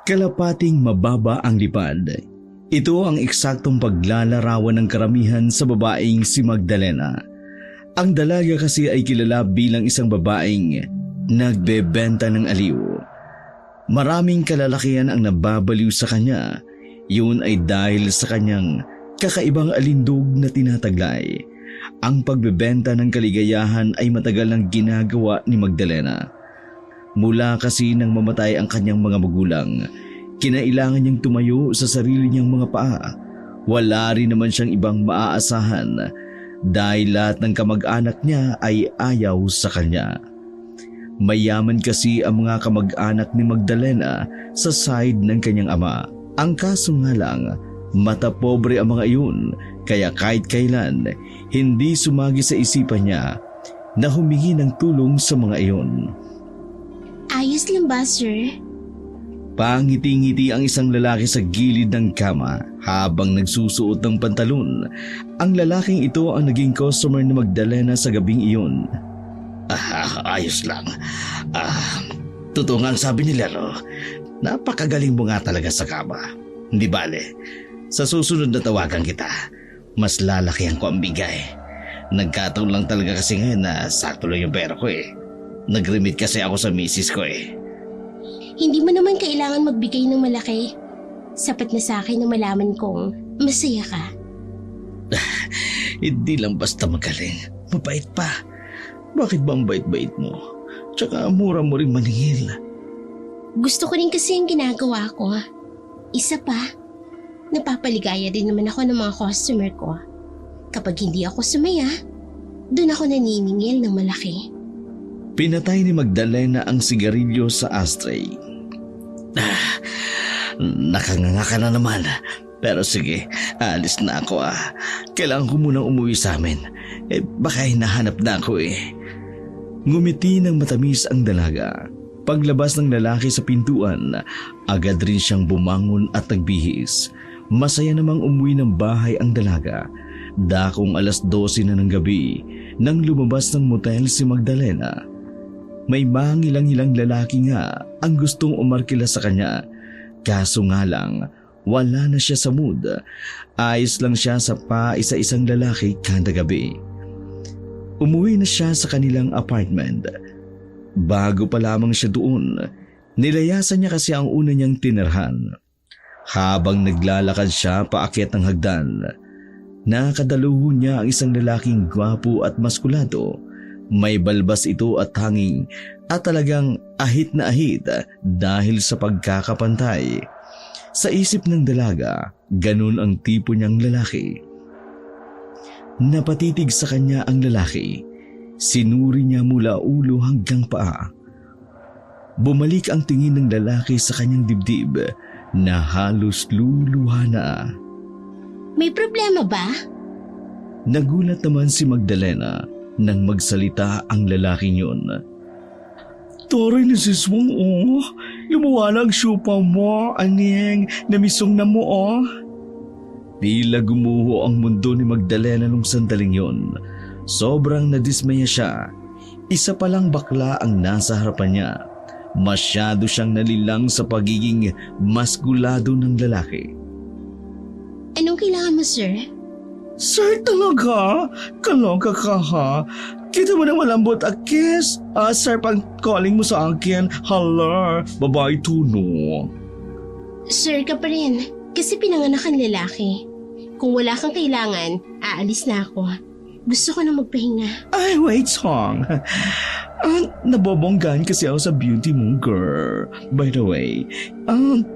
Kalapating mababa ang lipad. Ito ang eksaktong paglalarawan ng karamihan sa babaeng si Magdalena. Ang dalaga kasi ay kilala bilang isang babaeng nagbebenta ng aliw. Maraming kalalakihan ang nababaliw sa kanya. Yun ay dahil sa kanyang kakaibang alindog na tinataglay. Ang pagbebenta ng kaligayahan ay matagal nang ginagawa ni Magdalena. Mula kasi nang mamatay ang kanyang mga magulang, kinailangan niyang tumayo sa sarili niyang mga paa. Wala rin naman siyang ibang maaasahan dahil lahat ng kamag-anak niya ay ayaw sa kanya. Mayaman kasi ang mga kamag-anak ni Magdalena sa side ng kanyang ama. Ang kaso nga lang, mata pobre ang mga iyon, kaya kahit kailan, hindi sumagi sa isipan niya na humingi ng tulong sa mga iyon. Ayos lang ba, sir? Pangiti-ngiti ang isang lalaki sa gilid ng kama habang nagsusuot ng pantalon. Ang lalaking ito ang naging customer ni Magdalena sa gabing iyon. Ayos lang. Totoo nga ang sabi nila, no? Napakagaling mo nga talaga sa kama. Hindi bale, sa susunod na tawagan kita, mas lalakihan ko ang bigay. Nagkataon lang talaga kasi ngayon na sakto lang yung pera ko eh. Nag-remit kasi ako sa misis ko eh. Hindi mo naman kailangan magbigay ng malaki. Sapat na sa akin na malaman kong masaya ka. Hindi lang basta magaling, mabait pa. Bakit ba ang bait-bait mo? Tsaka mura mo rin maningil. Gusto ko rin kasi yung ginagawa ko. Isa pa, napapaligaya din naman ako ng mga customer ko. Kapag hindi ako sumaya, doon ako naniningil ng malaki. Pinatay ni Magdalena ang sigarilyo sa ashtray. Nakanganga ka na naman. Pero sige, alis na ako . Kailangan ko munang umuwi sa amin. Baka hinahanap na ako eh. Ngumiti ng matamis ang dalaga. Paglabas ng lalaki sa pintuan, agad rin siyang bumangon at nagbihis. Masaya namang umuwi ng bahay ang dalaga. Dakong 12:00 na ng gabi nang lumabas ng motel si Magdalena. May mangilang-ilang lalaki nga ang gustong umarkila sa kanya. Kaso nga lang, wala na siya sa mood. Ayos lang siya sa paisa-isang lalaki kada gabi. Umuwi na siya sa kanilang apartment. Bago pa lamang siya doon, nilayasan niya kasi ang una niyang tinirhan. Habang naglalakad siya paakyat ng hagdan, nakadaluho niya ang isang lalaking gwapo at maskulado. May balbas ito at hanging at talagang ahit na ahit dahil sa pagkakapantay. Sa isip ng dalaga, ganun ang tipo niyang lalaki. Napatitig sa kanya ang lalaki. Sinuri niya mula ulo hanggang paa. Bumalik ang tingin ng lalaki sa kanyang dibdib na halos luluha na. May problema ba? Nagulat naman si Magdalena nang magsalita ang lalaking yun. Toray na siswang lumawa lang syupa mo, aneng, namisong na mo Tila gumuho ang mundo ni Magdalena nung sandaling yun. Sobrang nadismaya siya. Isa palang bakla ang nasa harapan niya. Masyado siyang nalilang sa pagiging maskulado ng lalaki. Anong kailangan mo, sir? Sir talaga? Kaloka ka ha? Kita mo na malambot a kiss. Sir, pang calling mo sa akin. Hala, babae tuno. Sir ka pa rin, kasi pinanganak kang lalaki. Kung wala kang kailangan, aalis na ako. Gusto ko na magpahinga. Ay, wait song. Nabobonggan kasi ako sa beauty mo, girl. By the way,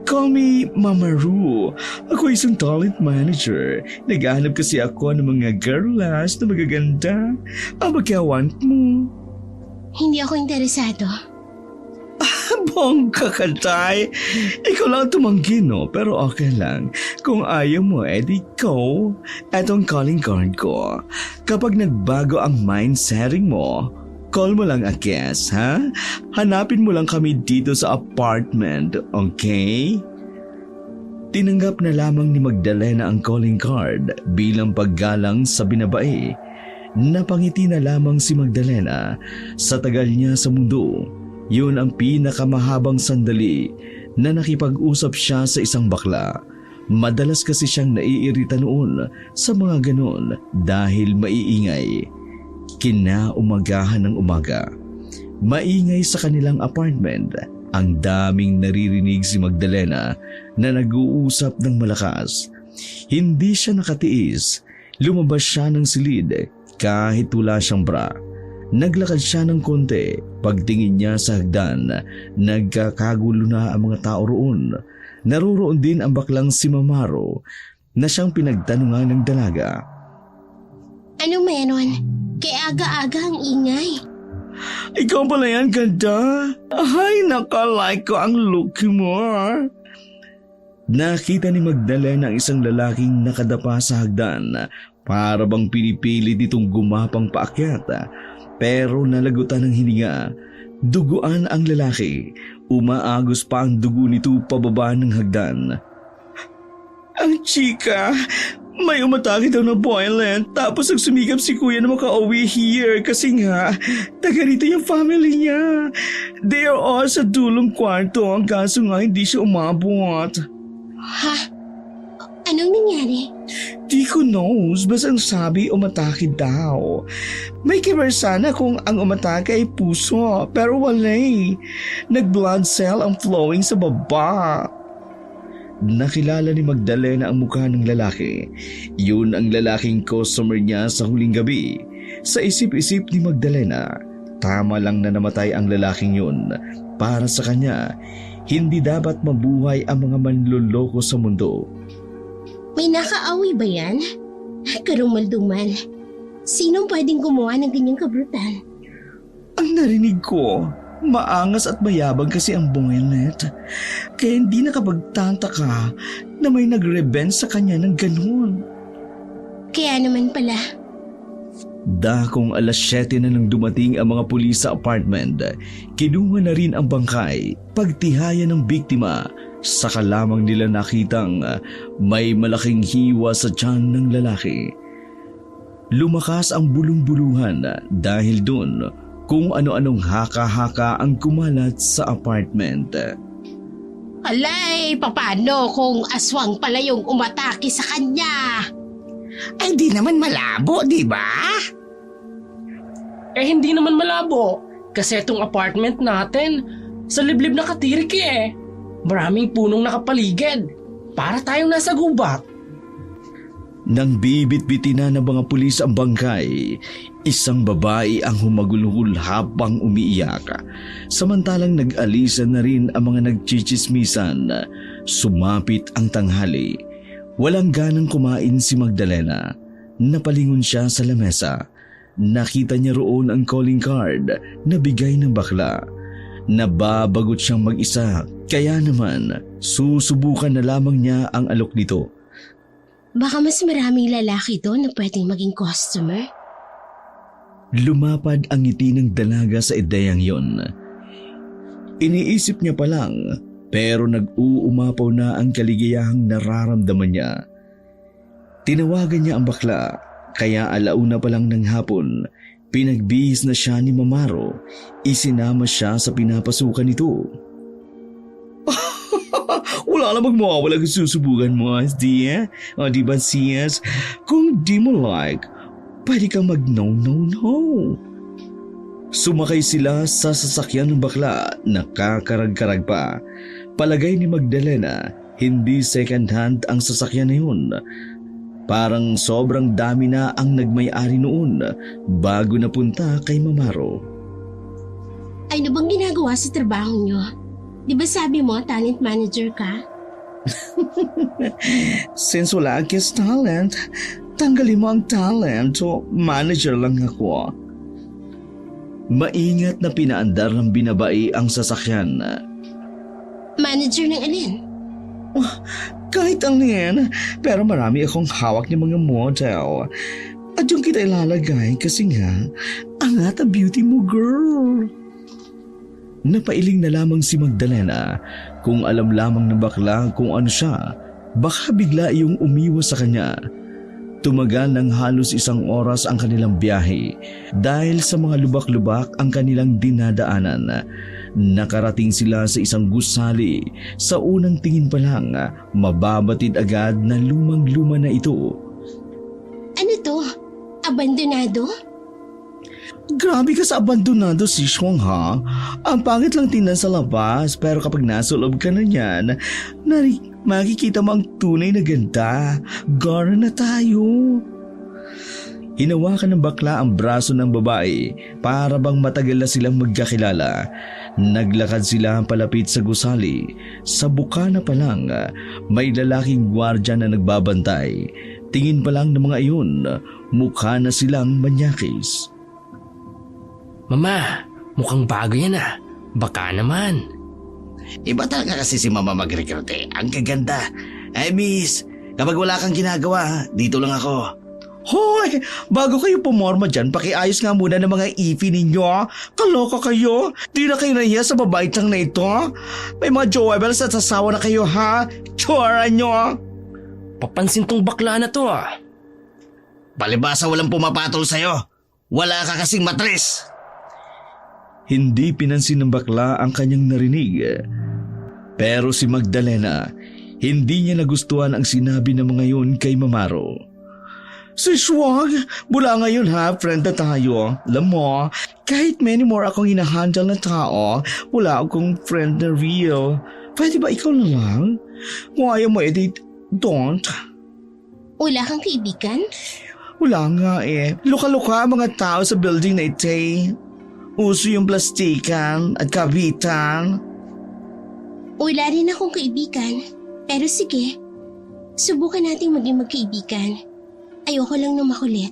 call me Mama Ru. Ako isang talent manager. Naghahanap kasi ako ng mga girlas na magaganda. Magkawant mo. Hindi ako interesado. Bongga ka, tay. Ikaw lang tumanggi, no? Pero okay lang. Kung ayaw mo, edi go. Etong calling card ko. Kapag nagbago ang mindsetting mo, call mo lang a guest, ha? Hanapin mo lang kami dito sa apartment, okay? Tinanggap na lamang ni Magdalena ang calling card bilang paggalang sa binabae. Napangiti na lamang si Magdalena sa tagal niya sa mundo. Yun ang pinakamahabang sandali na nakipag-usap siya sa isang bakla. Madalas kasi siyang naiirita noon sa mga ganon dahil maiingay. Kinaumagahan ng umaga, maingay sa kanilang apartment. Ang daming naririnig si Magdalena na nag-uusap ng malakas. Hindi siya nakatiis. Lumabas siya ng silid kahit wala siyang bra. Naglakad siya ng konti. Pagtingin niya sa hagdan, nagkakagulo na ang mga tao roon. Naroroon din ang baklang si Mamaro na siyang pinagtanungan ng dalaga. Anong meron? Kaya aga-aga ang ingay. Ikaw pala yan, ganda. Ay, nakalike ko ang look mo. Nakita ni Magdalena ang isang lalaking nakadapa sa hagdan. Para bang pinipilit itong gumapang paakyat. Pero nalagutan ng hininga. Duguan ang lalaki. Umaagos pa ang dugo nito pababa ng hagdan. Ang chika, may umatake daw ng violent tapos nagsumikap si kuya na makauwi here kasi nga taga rito yung family niya. They are all sa dulong kwarto ang kaso nga hindi siya umabot. Ha? Anong nangyari? Di ko knows, basta ang sabi umatake daw. May kibar sana kung ang umatake ay puso pero wala eh. Nag-blood cell ang flowing sa baba. Nakilala ni Magdalena ang mukha ng lalaki. Yun ang lalaking customer niya sa huling gabi. Sa isip-isip ni Magdalena, tama lang na namatay ang lalaking yun. Para sa kanya, hindi dapat mabuhay ang mga manloloko sa mundo. May nakaawi ba yan? Karumalduman. Sinong pwedeng gumawa ng ganyang kabrutal? Ang narinig ko, maangas at mayabang kasi ang Boylet. Kaya hindi nakapagtataka na may nag-revenge sa kanya ng ganun. Kaya naman pala. Dakong 7:00 na nang dumating ang mga pulis sa apartment, kinuha na rin ang bangkay. Pagtihayan ng biktima, saka lamang nila nakitang may malaking hiwa sa tiyan ng lalaki. Lumakas ang bulong-buluhan dahil doon kung ano-anong haka-haka ang kumalat sa apartment. Alay, paano kung aswang pala yung umatake sa kanya? Ay di naman malabo, di ba? Eh hindi naman malabo kasi itong apartment natin sa liblib na katirik eh. Maraming punong nakapaligid. Para tayong nasa gubat. Nang bibit-bitin na ng mga pulis ang bangkay, isang babae ang humagulhul habang umiiyak. Samantalang nag-alisan na rin ang mga nagchichismisan. Sumapit ang tanghali. Walang ganang kumain si Magdalena. Napalingon siya sa lamesa. Nakita niya roon ang calling card na bigay ng bakla. Nababagot siyang mag-isa, kaya naman susubukan na lamang niya ang alok nito. Baka mas maraming lalaki doon na pwedeng maging customer. Lumapad ang ngiti ng dalaga sa ideyang yon. Iniisip niya pa lang, pero nag-uumapaw na ang kaligayahang nararamdaman niya. Tinawagan niya ang bakla, kaya 1:00 pa lang ng hapon, pinagbihis na siya ni Mamaro. Isinama siya sa pinapasukan nito. Wala namang mawawala kung susubukan mo, SD. O diba siyas? Kung di mo like, pwede kang mag-no. Sumakay sila sa sasakyan ng bakla, nakakarag-karag pa. Palagay ni Magdalena, hindi second hand ang sasakyan na yun. Parang sobrang dami na ang nagmay-ari noon bago napunta kay Mamaro. Ay, ano bang ginagawa sa trabaho niyo? Di ba sabi mo talent manager ka? Since wala akong talent, tanggalin mo ang talent o manager lang ako. Maingat na pinaandar ng binabae ang sasakyan. Manager ng alin? Kahit alin, pero marami akong hawak ng mga model. At yung kita ilalagay kasi nga, angat ang beauty mo, girl. Napailing na lamang si Magdalena. Kung alam lamang ng bakla kung ano siya, baka bigla iyong umiwas sa kanya. Tumagal ng halos 1 oras ang kanilang biyahe dahil sa mga lubak-lubak ang kanilang dinadaanan. Nakarating sila sa isang gusali. Sa unang tingin pa lang, mababatid agad na lumang-luma na ito. Ano to? Abandonado? Grabe ka sa abandonado, si Shuang, ha? Ang pangit lang tingnan sa labas, pero kapag nasa loob ka na niyan, makikita mo ang tunay na ganda. Gara na tayo. Hinawakan ng bakla ang braso ng babae para bang matagal na silang magkakilala. Naglakad sila palapit sa gusali. Sa bukana pa lang, may lalaking gwardya na nagbabantay. Tingin pa lang ng mga iyon, mukha na silang manyakis. Mama, mukhang bago yan ah. Baka naman. Iba talaga kasi si Mama mag-recruit. Ang gaganda. Ay miss, kapag wala kang ginagawa, dito lang ako. Hoy! Bago kayo pumorma dyan, pakiayos nga muna ng mga ifi ninyo. Kaloka kayo? Di na kayo nahiya sa babaitang na ito? May mga jowables at sasawa na kayo, ha? Tsura nyo! Papansin tong bakla na to ah. Palibasa walang pumapatol sa'yo. Wala ka kasing matres. Hindi pinansin ng bakla ang kanyang narinig. Pero si Magdalena, hindi niya nagustuhan ang sinabi ng mga yun kay Mamaro. Si Shuang, mula ngayon ha, friend na tayo. Alam mo, kahit many more akong hinahandle na tao, wala akong friend na real. Pwede ba ikaw na lang? Kung ayaw mo, edi don't. Wala kang kaibigan? Wala nga eh. Luka-luka ang mga tao sa building na ito eh. Uso yung plastikan at kabitan. Wala rin akong kaibigan. Pero sige, subukan nating maging magkaibigan. Ayoko lang na makulit.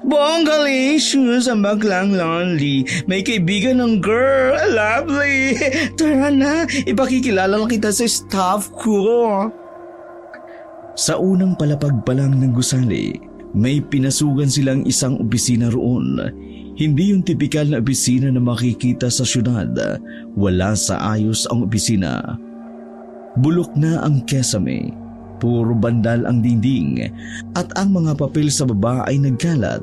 Bongalicious ang baklang lonely. May kaibigan ng girl. Lovely. Tara na, ipakikilala lang kita sa staff ko. Sa unang palapag pa lang ng gusali, may pinasugan silang isang opisina roon. Hindi yung tipikal na opisina na makikita sa syudad. Wala sa ayos ang opisina. Bulok na ang kesame. Puro bandal ang dingding at ang mga papel sa baba ay nagkalat.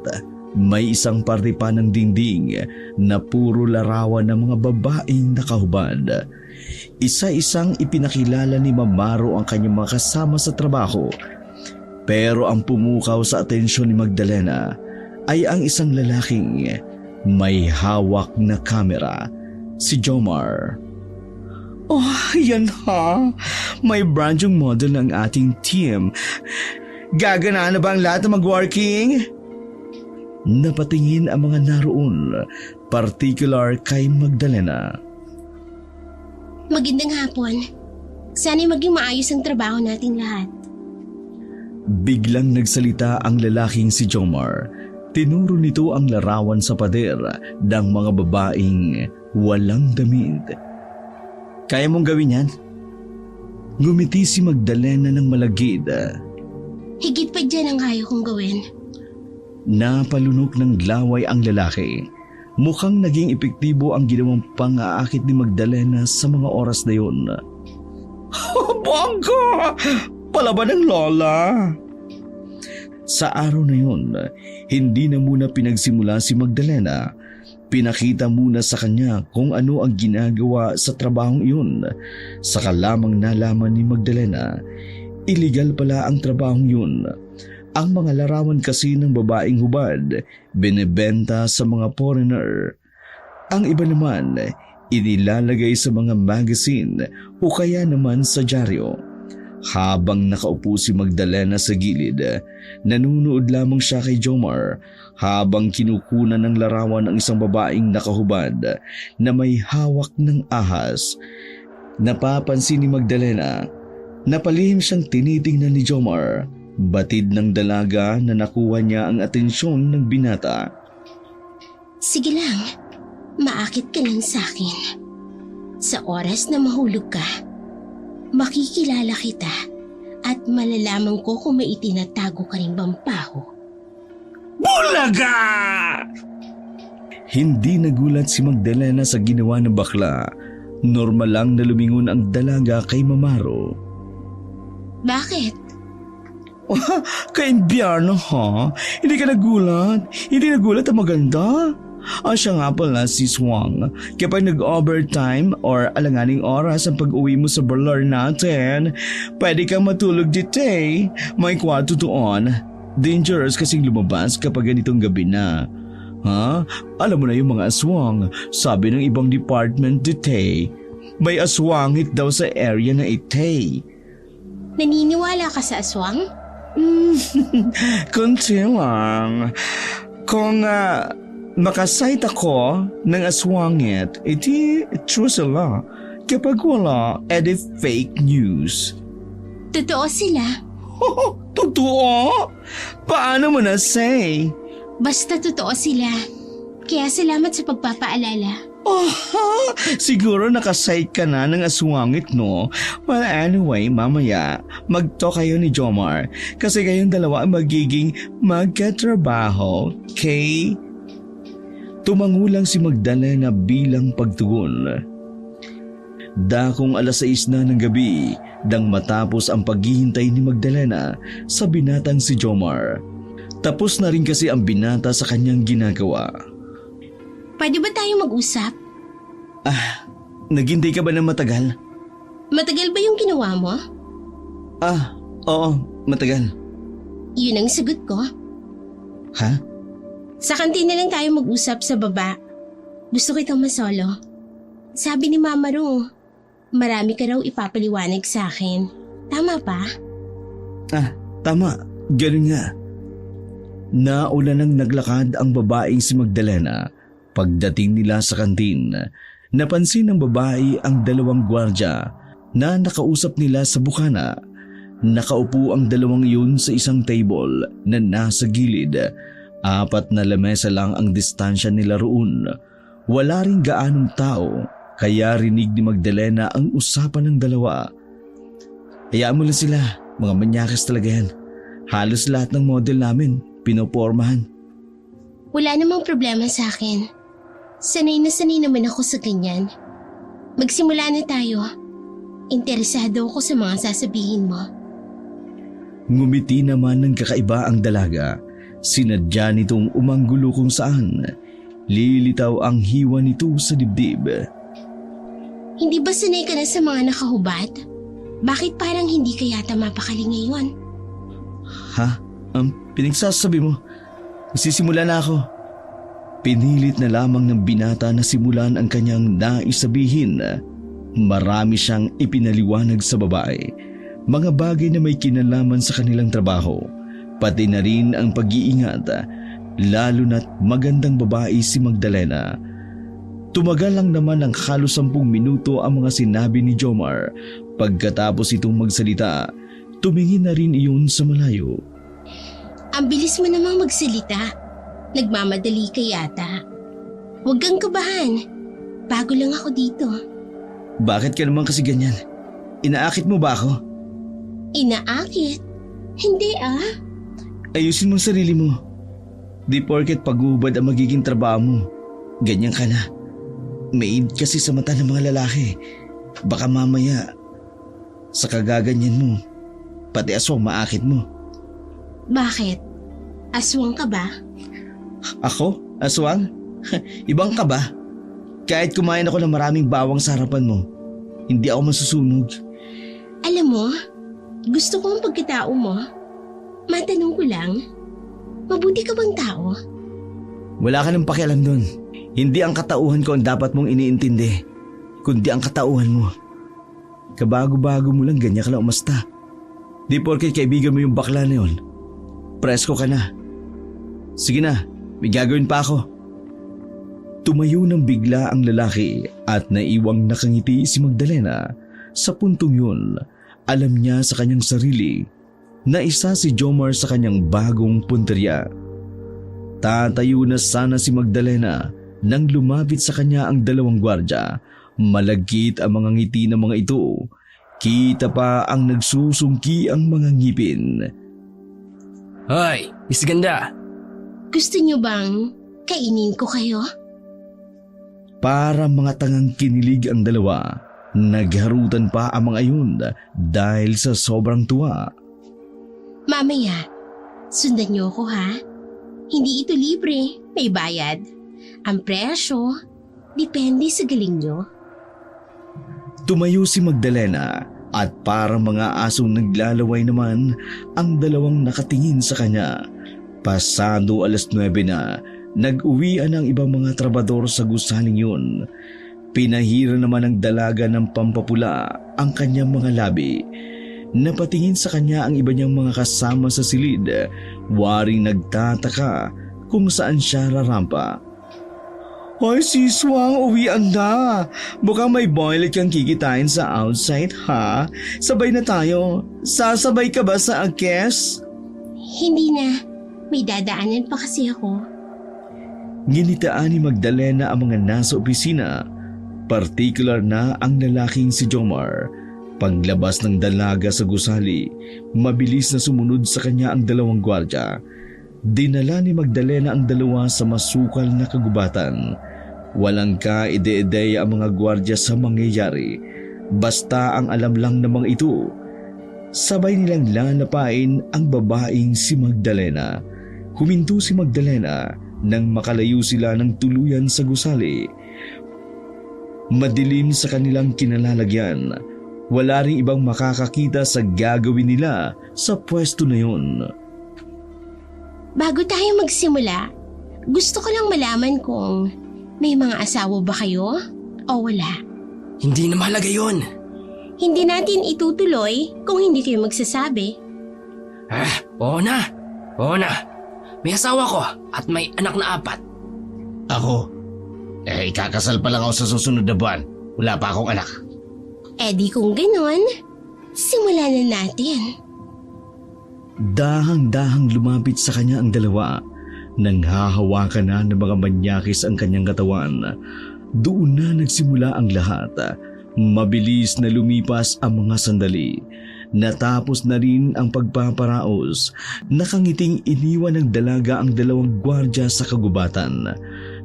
May isang parte pa ng dingding na puro larawan ng mga babaeng nakahubad. Isa-isang ipinakilala ni Mamaro ang kanyang mga kasama sa trabaho. Pero ang pumukaw sa atensyon ni Magdalena ay ang isang lalaking may hawak na kamera, si Jomar. Oh, yan ha. May brand yung model ng ating team. Gaganaan na ba ang lahat na mag-working? Napatingin ang mga naroon, particular kay Magdalena. Magandang hapon. Sana'y maging maayos ang trabaho nating lahat. Biglang nagsalita ang lalaking si Jomar. Tinuro nito ang larawan sa pader ng mga babaeng walang damit. Kaya mong gawin yan? Ngumiti si Magdalena ng malagid. Higit pa dyan ang kaya kong gawin. Napalunok ng laway ang lalaki. Mukhang naging epektibo ang ginawang pang-aakit ni Magdalena sa mga oras na yun. Bongga! Palaban ng lola! Sa araw na yun, hindi na muna pinagsimula si Magdalena. Pinakita muna sa kanya kung ano ang ginagawa sa trabahong iyon. Saka lamang nalaman ni Magdalena, illegal pala ang trabahong yun. Ang mga larawan kasi ng babaeng hubad, binebenta sa mga foreigner. Ang iba naman, inilalagay sa mga magazine o kaya naman sa dyaryo. Habang nakaupo si Magdalena sa gilid, nanunood lamang siya kay Jomar habang kinukunan ng larawan ang isang babaeng nakahubad na may hawak ng ahas. Napapansin ni Magdalena na palihim siyang tinitingnan ni Jomar, batid ng dalaga na nakuha niya ang atensyon ng binata. Sige lang, maakit ka lang sa akin. Sa oras na mahulog ka, makikilala kita at malalaman ko kung may itinatago ka ring bampaho. Bulaga! Hindi nagulat si Magdalena sa ginawa ng bakla. Normal lang na lumingon ang dalaga kay Mamaro. Bakit? Kaimbiyarno ha? Hindi ka nagulat? Hindi nagulat ang maganda? Siya nga pala si Swang. Kapag nag-overtime or alanganing oras ang pag-uwi mo sa parlor natin, pwede kang matulog dito eh. May kwarto doon. Dangerous kasing lumabas kapag ganitong gabi na. Ha? Alam mo na yung mga aswang. Sabi ng ibang department dito eh. May aswangit daw sa area na ite. Naniniwala ka sa aswang? Kunti lang. Kung makasight ako ng aswangit, edi true sila. Kapag wala, edi fake news. Totoo sila. Totoo? Paano mo na-say? Basta totoo sila. Kaya salamat sa pagpapaalala. Siguro nakasight ka na ng aswangit, no? Well, anyway, mamaya, mag-talk kayo ni Jomar kasi kayong dalawa ang magiging magkatrabaho, okay? Tumangulang si Magdalena bilang pagtugon. Dakong 6:00 na ng gabi dang matapos ang paghihintay ni Magdalena sa binatang si Jomar. Tapos na rin kasi ang binata sa kanyang ginagawa. Pwede ba tayo mag-usap? Naghintay ka ba ng matagal? Matagal ba yung ginawa mo? Oo, matagal. Yun ang sagot ko. Ha? Sa kantina lang tayo mag-usap sa baba. Gusto kitang masolo. Sabi ni Mama Ro, marami ka raw ipapaliwanag sa akin. Tama pa? Tama. Ganun nga. Naulan nang naglakad ang babaeng si Magdalena. Pagdating nila sa kantin, napansin ng babae ang 2 gwardya na nakausap nila sa bukana. Nakaupo ang 2 yun sa isang table na nasa gilid. 4 na lamesa lang ang distansya nila roon. Wala ring gaanong tao, kaya rinig ni Magdalena ang usapan ng 2. Hayaan mo lang sila, mga manyakas talaga yan. Halos lahat ng model namin, pinopormahan. Wala namang problema sa akin. Sanay naman ako sa ganyan. Magsimula na tayo. Interesado ako sa mga sasabihin mo. Ngumiti naman ng kakaiba ang dalaga. Sinadya nitong umanggulo kung saan. Lilitaw ang hiwa nito sa dibdib. Hindi ba sanay ka na sa mga nakahubad? Bakit parang hindi ka yata mapakali ngayon? Ha? Pinagsasabi mo? Sisimula na ako. Pinilit na lamang ng binata na simulan ang kanyang naisabihin. Marami siyang ipinaliwanag sa babae. Mga bagay na may kinalaman sa kanilang trabaho. Pati na rin ang pag-iingat. Lalo na't magandang babae si Magdalena. Tumagal lang naman ng halos 10 minuto ang mga sinabi ni Jomar. Pagkatapos itong magsalita, tumingin na rin iyon sa malayo. Ang bilis mo namang magsalita. Nagmamadali ka yata. Huwag kang kabahan. Bago lang ako dito. Bakit ka naman kasi ganyan? Inaakit mo ba ako? Inaakit? Hindi Ayusin mo ang sarili mo. Di porket pag-ubad ang magiging trabaho mo. Ganyan ka na. Maid kasi sa mata ng mga lalaki. Baka mamaya, sa kagaganyan mo, pati aswang maakit mo. Bakit? Aswang ka ba? Ako? Aswang? Ibang ka ba? Kahit kumain ako ng maraming bawang sa harapan mo, hindi ako masusunog. Alam mo, gusto ko ang pagkatao mo. Matanong ko lang, mabuti ka bang tao? Wala ka ng pakialam doon. Hindi ang katauhan ko ang dapat mong iniintindi, kundi ang katauhan mo. Kabago-bago mo lang ganyan ka lang umasta. Di porket kaibigan mo yung bakla na yun, presko ka na. Sige na, may gagawin pa ako. Tumayo ng bigla ang lalaki at naiwang nakangiti si Magdalena. Sa puntong yun, alam niya sa kanyang sarili na isa si Jomar sa kanyang bagong punteriya. Tatayo na sana si Magdalena nang lumapit sa kanya ang 2 gwardya. Malagkit ang mga ngiti ng mga ito. Kita pa ang nagsusungki ang mga ngipin. Hoy, Miss Ganda! Gusto niyo bang kainin ko kayo? Para mga tangang kinilig ang 2. Nagharutan pa ang mga iyon dahil sa sobrang tuwa. Mamaya, sundan niyo ako ha. Hindi ito libre, may bayad. Ang presyo, depende sa galing nyo. Tumayo si Magdalena at parang mga asong naglalaway naman ang dalawang nakatingin sa kanya. Pasado 9:00 na, nag-uwian ang ibang mga trabador sa gusaling yun. Pinahira naman ng dalaga ng pampapula ang kanyang mga labi. Napatingin sa kanya ang iba niyang mga kasama sa silid, waring nagtataka kung saan siya rarampa. Hoy siswang, uwian na. Baka may boylet kang kikitain sa outside ha? Sabay na tayo. Sasabay ka ba sa akes? Hindi na. May dadaanan pa kasi ako. Ginitaan ni Magdalena ang mga nasa opisina, partikular na ang lalaking si Jomar. Paglabas ng dalaga sa gusali, mabilis na sumunod sa kanya ang dalawang gwardya. Dinala ni Magdalena ang dalawa sa masukal na kagubatan. Walang kaide-ideya ang mga gwardya sa mangyayari. Basta ang alam lang ng mga ito. Sabay nilang lalapain ang babaeng si Magdalena. Huminto si Magdalena nang makalayo sila ng tuluyan sa gusali. Madilim sa kanilang kinalalagyan. Wala ring ibang makakakita sa gagawin nila sa pwesto na yun. Bago tayo magsimula, gusto ko lang malaman kung may mga asawa ba kayo o wala. Hindi na mahalaga yun. Hindi natin itutuloy kung hindi kayo magsasabi. Oo na. Oo na. May asawa ko at may anak na 4. Ako? Ikakasal pa lang ako sa susunod na buwan. Wala pa akong anak. Eh di kung ganon, simulan na natin. Dahang-dahang lumapit sa kanya ang dalawa. Nang hahawakan na ng mga manyakis ang kanyang katawan. Doon na nagsimula ang lahat. Mabilis na lumipas ang mga sandali. Natapos na rin ang pagpaparaos. Nakangiting iniwan ng dalaga ang dalawang gwardya sa kagubatan.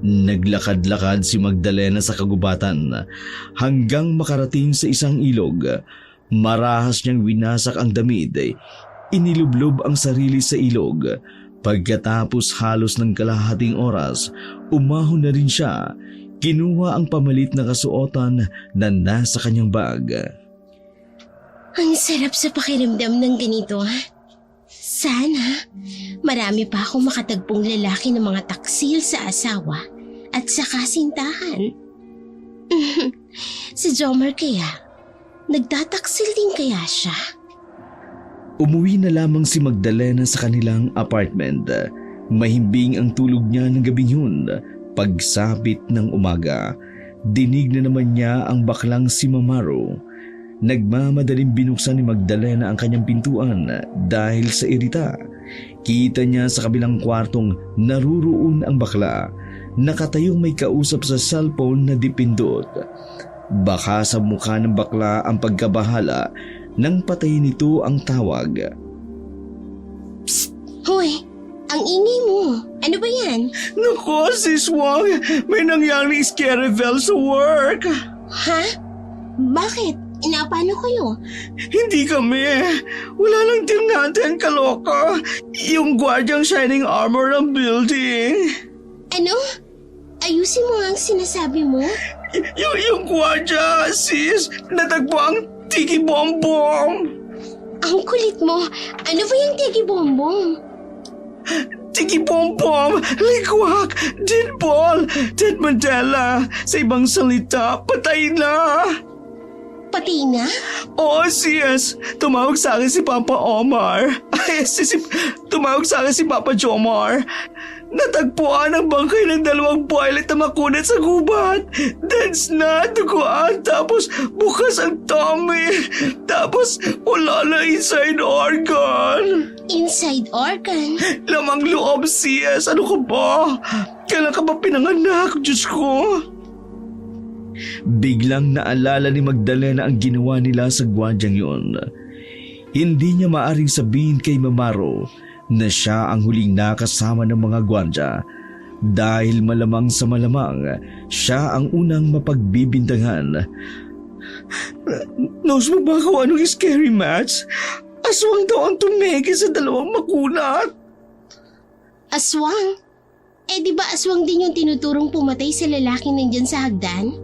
Naglakad-lakad si Magdalena sa kagubatan hanggang makarating sa isang ilog. Marahas niyang winasak ang damit. Inilublob ang sarili sa ilog. Pagkatapos halos ng kalahating oras, umahon na rin siya. Kinuha ang pamalit na kasuotan na nasa kanyang bag. Ang sarap sa pakiramdam ng ganito. Sana marami pa akong makatagpong lalaki ng mga taksil sa asawa at sa kasintahan. Si Jomar kaya, nagtataksil din kaya siya? Umuwi na lamang si Magdalena sa kanilang apartment. Mahimbing ang tulog niya ng gabing yun. Pagsapit ng umaga, dinig na naman niya ang baklang si Mamaro. Nagmamadaling binuksan ni Magdalena ang kanyang pintuan dahil sa irita. Kita niya sa kabilang kwartong naruroon ang bakla. Nakatayong may kausap sa cellphone na dipindot. Baka sa mukha ng bakla ang pagkabahala nang patayin nito ang tawag. Psst! Hoy! Ang ingay mo! Ano ba yan? Naku, sis Wang! May nangyaring scary bell sa work! Ha? Bakit? Paano kayo? Hindi kami. Wala lang din natin kaloka. Yung gwardyang shining armor ng building. Ano? Ayusin mo nga ang sinasabi mo? Yung gwardya, sis. Natagpo ang tiki bombom. Ang kulit mo. Ano ba yung tigi bombong? Tiki bombom, likwak, dead ball, dead Mandela. Sa ibang salita, patay na. Pati na? Oo, sis. Tumawag sa akin si Papa Omar. Tumawag sa akin si Papa Jomar. Natagpuan ang bangkay ng dalawang boylet na makunat sa gubat. Dense na, duguan, tapos bukas ang tummy. Tapos wala na inside organ. Inside organ? Lamang loob, sis. Ano ka ba? Kailan ka ba pinanganak, Diyos ko? Biglang naalala ni Magdalena ang ginawa nila sa gwardyang yun. Hindi niya maaring sabihin kay Mamaro na siya ang huling nakasama ng mga gwardya dahil malamang sa malamang siya ang unang mapagbibintangan. Knows mo ba kung anong scary match? Aswang daw ang tumeke sa dalawang makunat. Aswang? di ba aswang din yung tinuturong pumatay sa lalaking nandyan sa hagdan?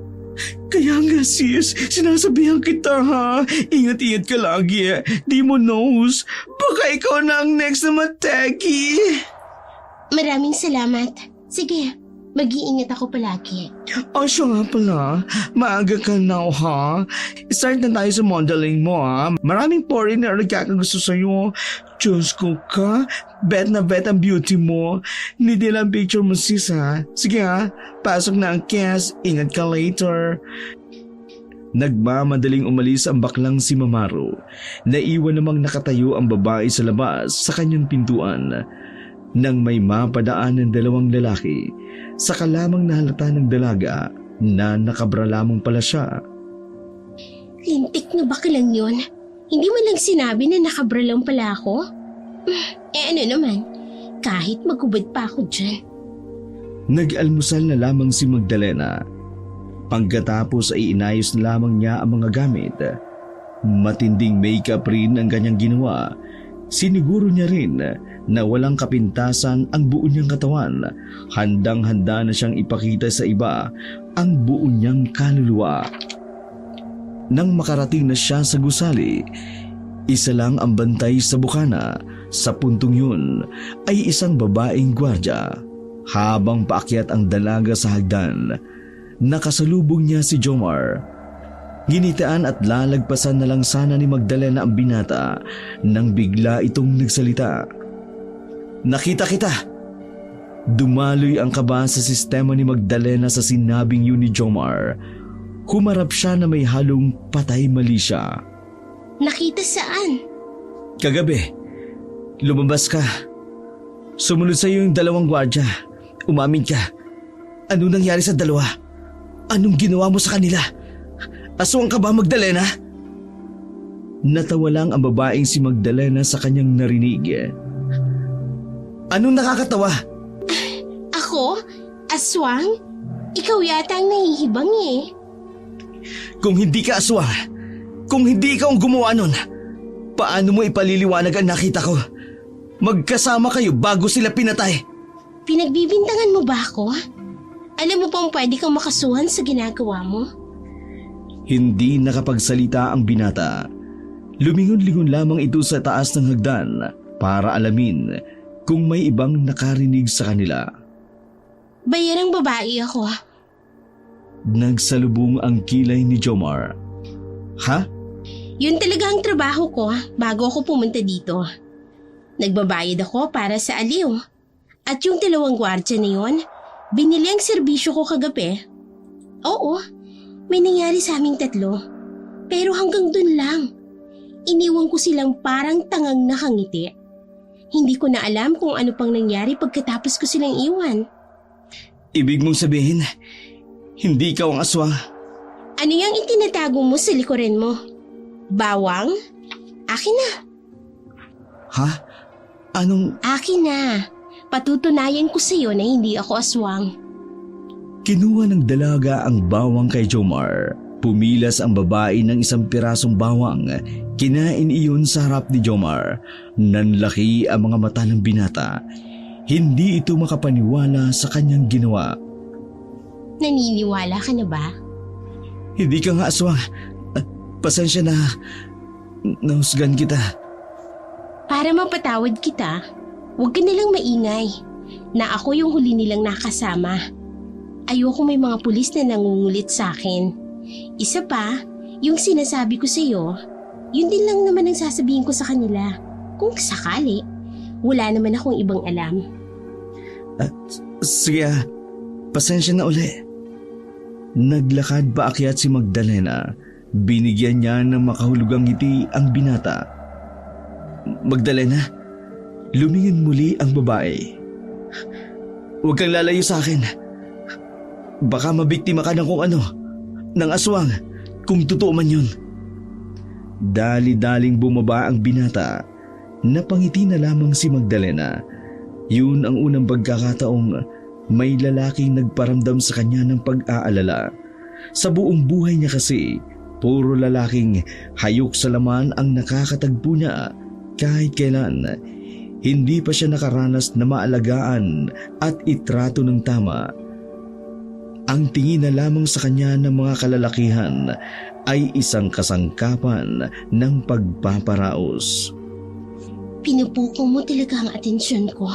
Kaya nga sis, sinasabihan kita ha. Ingat-ingat ka lagi. Di mo knows. Baka ikaw na ang next na mateki. Maraming salamat. Sige, mag-iingat ako palagi. Siya nga pala. Maaga ka na ha. Start na tayo sa modeling mo ha. Maraming foreigner na kakagusto sa'yo. Diyos ko ka. Bet na bet ang beauty mo. Hindi lang picture mo sis ha. Sige ha. Pasok na ang cast. Ingat ka later. Nagmamadaling umalis ang baklang si Mamaro. Naiwan namang nakatayo ang babae sa labas sa kanyang pintuan. Nang may mapadaan ng dalawang lalaki, saka lamang nahalata ng dalaga na nakabra lamang pala siya. Lintik na baklang yun. Hindi mo lang sinabi na nakabra lang pala ako? Ano naman, kahit magubad pa ako dyan. Nag-almusal na lamang si Magdalena. Pagkatapos ay inayos na lamang niya ang mga gamit. Matinding makeup rin ang kanyang ginawa. Siniguro niya rin na walang kapintasan ang buo niyang katawan. Handang-handa na siyang ipakita sa iba ang buo niyang kaluluwa. Nang makarating na siya sa gusali, isa lang ang bantay sa bukana. Sa puntong yun ay isang babaeng gwardya. Habang paakyat ang dalaga sa hagdan, nakasalubong niya si Jomar. Ginitaan at lalagpasan na lang sana ni Magdalena ang binata nang bigla itong nagsalita. Nakita kita! Dumaloy ang kaba sa sistema ni Magdalena sa sinabing yun ni Jomar. Humarap siya na may halong patay mali siya. Nakita saan? Kagabi, lumabas ka. Sumunod sa iyo yung dalawang gwardya. Umamin ka. Ano nangyari sa dalawa? Anong ginawa mo sa kanila? Aswang ka ba, Magdalena? Natawa lang ang babaeng si Magdalena sa kanyang narinig. Anong nakakatawa? Ako? Aswang? Ikaw yata ang nahihibang eh. Kung hindi ka aswang, kung hindi ikaw ang gumawa nun, paano mo ipaliliwanag ang nakita ko? Magkasama kayo bago sila pinatay. Pinagbibintangan mo ba ako? Alam mo bang pwede kang makasuhan sa ginagawa mo? Hindi nakapagsalita ang binata. Lumingon-lingon lamang ito sa taas ng hagdan para alamin kung may ibang nakarinig sa kanila. Bayarang babae ako. Nagsalubong ang kilay ni Jomar. Ha? Yun talaga ang trabaho ko bago ako pumunta dito. Nagbabayad ako para sa aliw. At yung dalawang gwardya na yun, binili ang serbisyo ko kagabi. Oo, may nangyari sa aming tatlo. Pero hanggang dun lang. Iniwan ko silang parang tangang nakangiti. Hindi ko na alam kung ano pang nangyari pagkatapos ko silang iwan. Ibig mong sabihin, hindi ikaw ang aswang? Ano yung itinatago mo sa likuran mo? Bawang? Akin na. Ha? Anong... Akin na. Patutunayan ko sa iyo na hindi ako aswang. Kinuha ng dalaga ang bawang kay Jomar. Pumilas ang babae ng isang pirasong bawang. Kinain iyon sa harap ni Jomar. Nanlaki ang mga mata ng binata. Hindi ito makapaniwala sa kanyang ginawa. Naniniwala ka na ba? Hindi ka nga aswang. Pasensya na. Nahusgan kita. Para mapatawad kita, huwag ka nalang maingay na ako yung huli nilang nakasama. Ayoko may mga pulis na nangungulit sa akin. Isa pa, yung sinasabi ko sa iyo, yun din lang naman ang sasabihin ko sa kanila. Kung sakali, wala naman akong ibang alam. Sige, pasensya na uli. Naglakad paakyat si Magdalena. Binigyan niya ng makahulugang ngiti ang binata. Magdalena, lumingin muli ang babae. Huwag kang lalayo sa akin. Baka mabiktima ka ng kung ano, ng aswang, kung totoo man yun. Dali-daling bumaba ang binata. Napangiti na lamang si Magdalena. Yun ang unang pagkakataong may lalaking nagparamdam sa kanya ng pag-aalala. Sa buong buhay niya kasi, puro lalaking hayok sa laman ang nakakatagpo niya kahit kailan. Hindi pa siya nakaranas na maalagaan at itrato ng tama. Ang tingin na lamang sa kanya ng mga kalalakihan ay isang kasangkapan ng pagpaparaos. Pinupuko mo talaga ang atensyon ko.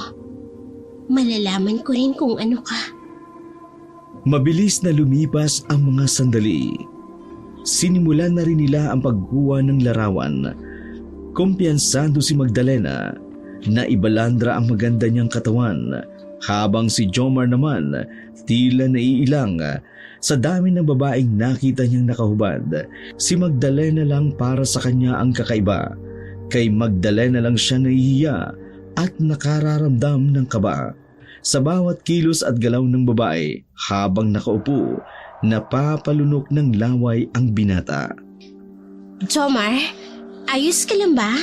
Malalaman ko rin kung ano ka. Mabilis na lumipas ang mga sandali. Sinimulan na rin nila ang pagkuha ng larawan. Kumpiyansado si Magdalena na ibalandra ang maganda niyang katawan, habang si Jomar naman tila naiilang sa dami ng babaeng nakita niyang nakahubad. Si Magdalena lang para sa kanya ang kakaiba. Kay Magdalena lang siya nahihiya at nakararamdam ng kaba sa bawat kilos at galaw ng babae habang nakaupo, napapalunok ng laway ang binata. Jomar, ayos ka lang ba?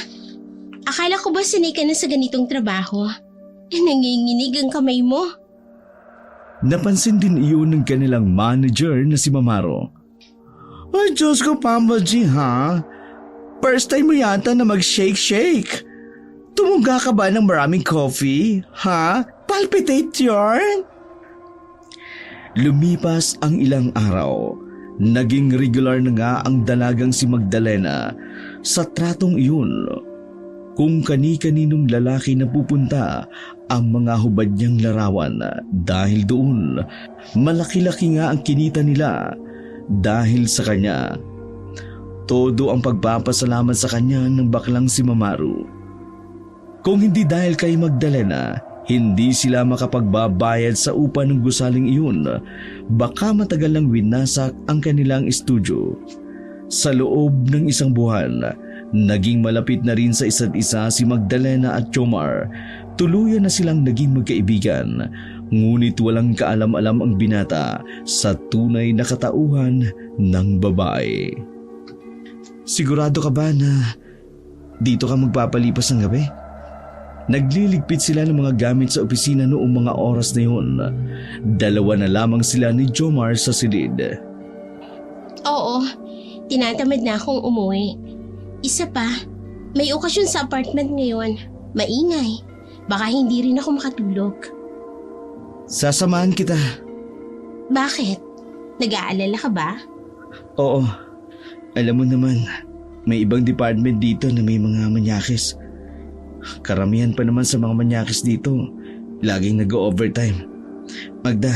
Akala ko ba sanay ka na sa ganitong trabaho? Nanginginig ang kamay mo. Napansin din iyon ng kanilang manager na si Mamaro. Ay, Diyos ko, Pamba G, ha? First time mo yata na mag-shake-shake. Tumuga ka ba ng maraming coffee? Ha? Palpitate yarn? Lumipas ang ilang araw. Naging regular na nga ang dalagang si Magdalena sa tratong iyon. Kung kani-kaninong lalaki na pupunta ang mga hubad niyang larawan, dahil doon malaki-laki nga ang kinita nila dahil sa kanya. Todo ang pagpapasalamat sa kanya ng baklang si Mamaru. Kung hindi dahil kay Magdalena, hindi sila makapagbabayad sa upa ng gusaling iyon. Baka matagal lang winasak ang kanilang estudyo. Sa loob ng isang buwan, naging malapit na rin sa isa't isa si Magdalena at Jomar. Tuluyan na silang naging magkaibigan. Ngunit walang kaalam-alam ang binata sa tunay na katauhan ng babae. Sigurado ka ba na dito ka magpapalipas ng gabi? Nagliligpit sila ng mga gamit sa opisina noong mga oras na yun. Dalawa na lamang sila ni Jomar sa silid. Oo, tinatamad na akong umuwi. Isa pa, may okasyon sa apartment ngayon. Maingay. Baka hindi rin ako makatulog. Sasamahan kita. Bakit? Nag-aalala ka ba? Oo. Alam mo naman, may ibang department dito na may mga manyakis. Karamihan pa naman sa mga manyakis dito, laging nag-overtime. Magda,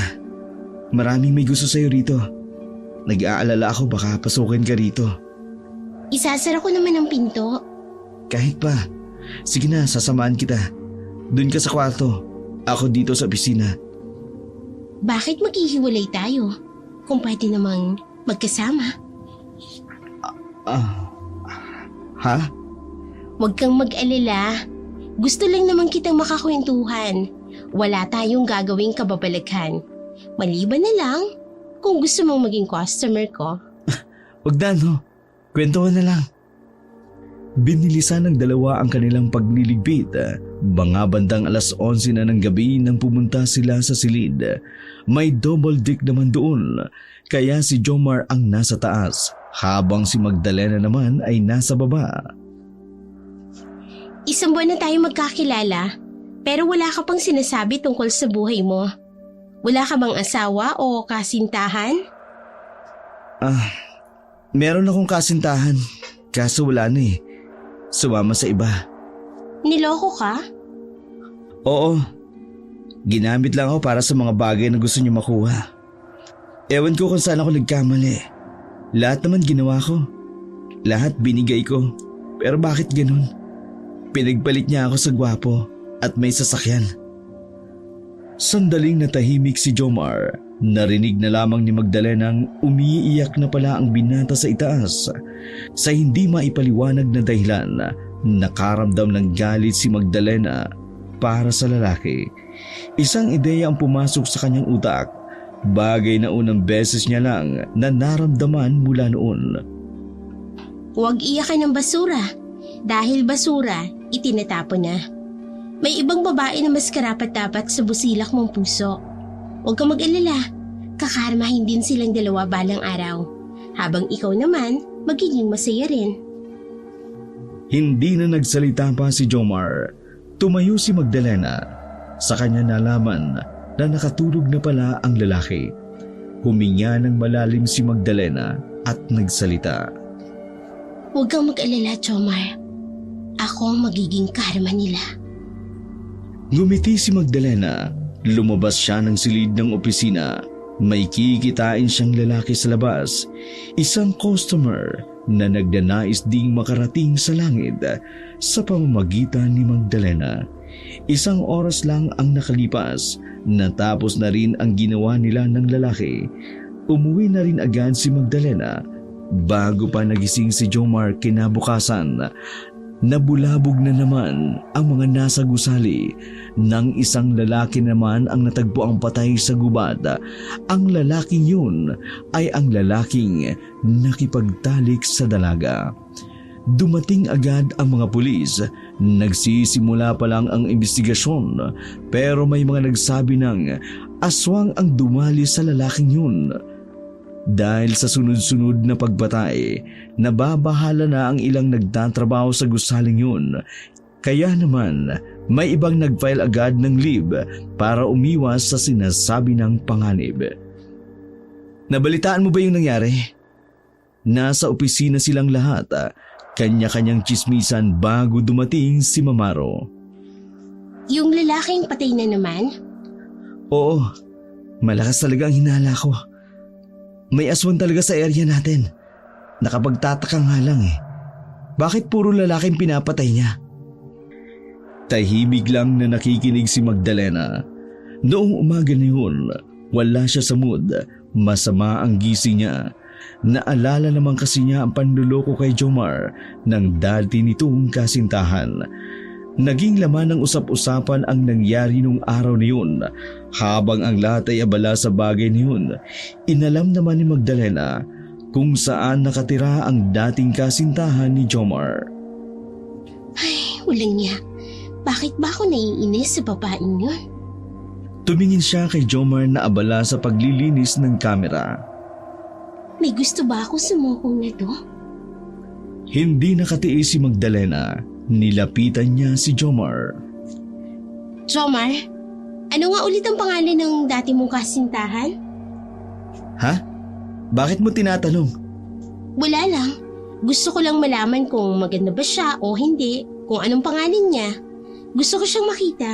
maraming may gusto sa'yo rito. Nag-aalala ako baka pasukin ka rito. Isasara ko naman ang pinto. Kahit pa. Sige na, sasamahan kita. Doon ka sa kwarto. Ako dito sa opisina. Bakit maghihiwalay tayo? Kung pwede namang magkasama. Ha? Huwag kang mag-alala. Gusto lang naman kitang makakwentuhan. Wala tayong gagawing kababalaghan. Maliban na lang kung gusto mong maging customer ko. Huwag na, no? Kwentuhan na lang. Binilisan ng dalawa ang kanilang pagliligpit. Mga bandang 11:00 na ng gabi nang pumunta sila sa silid. May double deck naman doon, kaya si Jomar ang nasa taas, habang si Magdalena naman ay nasa baba. Isang buwan na tayo magkakilala, pero wala ka pang sinasabi tungkol sa buhay mo. Wala ka bang asawa o kasintahan? Meron akong kasintahan, kaso wala na eh. Sumama sa iba. Niloko ka? Oo. Ginamit lang ako para sa mga bagay na gusto niyo makuha. Ewan ko kung saan ako nagkamali. Lahat naman ginawa ko. Lahat binigay ko. Pero bakit ganun? Pinagpalit niya ako sa gwapo at may sasakyan. Sandaling natahimik si Jomar. Narinig na lamang ni Magdalenang umiiyak na pala ang binata sa itaas. Sa hindi maipaliwanag na dahilan, nakaramdam ng galit si Magdalena para sa lalaki. Isang ideya ang pumasok sa kanyang utak, bagay na unang beses niya lang na naramdaman mula noon. Huwag iyakan ng basura. Dahil basura, itinatapon na. May ibang babae na mas karapat-dapat sa busilak mong puso. Huwag kang mag-alala, kakarmahin din silang dalawa balang araw. Habang ikaw naman, magiging masaya rin. Hindi na nagsalita pa si Jomar. Tumayo si Magdalena. Sa kanya nalaman na nakatulog na pala ang lalaki. Huminga ng malalim si Magdalena at nagsalita. Huwag kang mag-alala, Jomar. Ako ang magiging karma nila. Ngumiti si Magdalena. Lumabas siya ng silid ng opisina. May kikitain siyang lalaki sa labas. Isang customer na nagdanais ding makarating sa langit sa pamamagitan ni Magdalena. Isang oras lang ang nakalipas. Natapos na rin ang ginawa nila ng lalaki. Umuwi na rin agad si Magdalena. Bago pa nagising si Jomar kinabukasan, nabulabog na naman ang mga nasa gusali. Nang isang lalaki naman ang natagpo ang patay sa gubad. Ang lalaking yun ay ang lalaking nakipagtalik sa dalaga. Dumating agad ang mga pulis. Nagsisimula pa lang ang investigasyon, pero may mga nagsabi ng aswang ang dumali sa lalaking yun. Dahil sa sunod-sunod na pagbatay, nababahala na ang ilang nagtatrabaho sa gusaling yun. Kaya naman, may ibang nag-file agad ng leave para umiwas sa sinasabi ng panganib. Nabalitaan mo ba yung nangyari? Nasa opisina silang lahat. Kanya-kanyang tsismisan bago dumating si Mamaro. Yung lalaking patay na naman? Oo, malakas talaga ang hinala ko. May aswang talaga sa area natin. Nakapagtataka nga lang eh. Bakit puro lalaking pinapatay niya? Tahimik lang na nakikinig si Magdalena. Noong umaga na yun, wala siya sa mood. Masama ang gising niya. Naalala naman kasi niya ang panluloko kay Jomar ng dati nitong kasintahan. Naging laman ng usap-usapan ang nangyari nung araw na yun. Habang ang lahat ay abala sa bagay na yun, inalam naman ni Magdalena kung saan nakatira ang dating kasintahan ni Jomar. Ay, walang niya. Bakit ba ako naiinis sa babaeng yun? Tumingin siya kay Jomar na abala sa paglilinis ng kamera. May gusto ba ako sa mukong na to? Hindi nakatiis si Magdalena. Nilapitan niya si Jomar. Jomar, ano nga ulit ang pangalan ng dati mong kasintahan? Ha? Bakit mo tinatanong? Wala lang. Gusto ko lang malaman kung maganda ba siya o hindi, kung anong pangalan niya. Gusto ko siyang makita.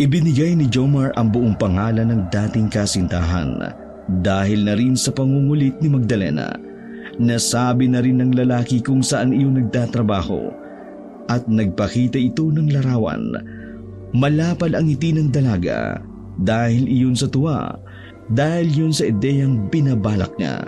Ibinigay ni Jomar ang buong pangalan ng dating kasintahan dahil na rin sa pangungulit ni Magdalena. Nasabi na rin ng lalaki kung saan iyon nagtatrabaho at nagpakita ito ng larawan. Malapad ang ngiti ng dalaga dahil iyon sa tuwa, dahil yun sa ideyang binabalak niya.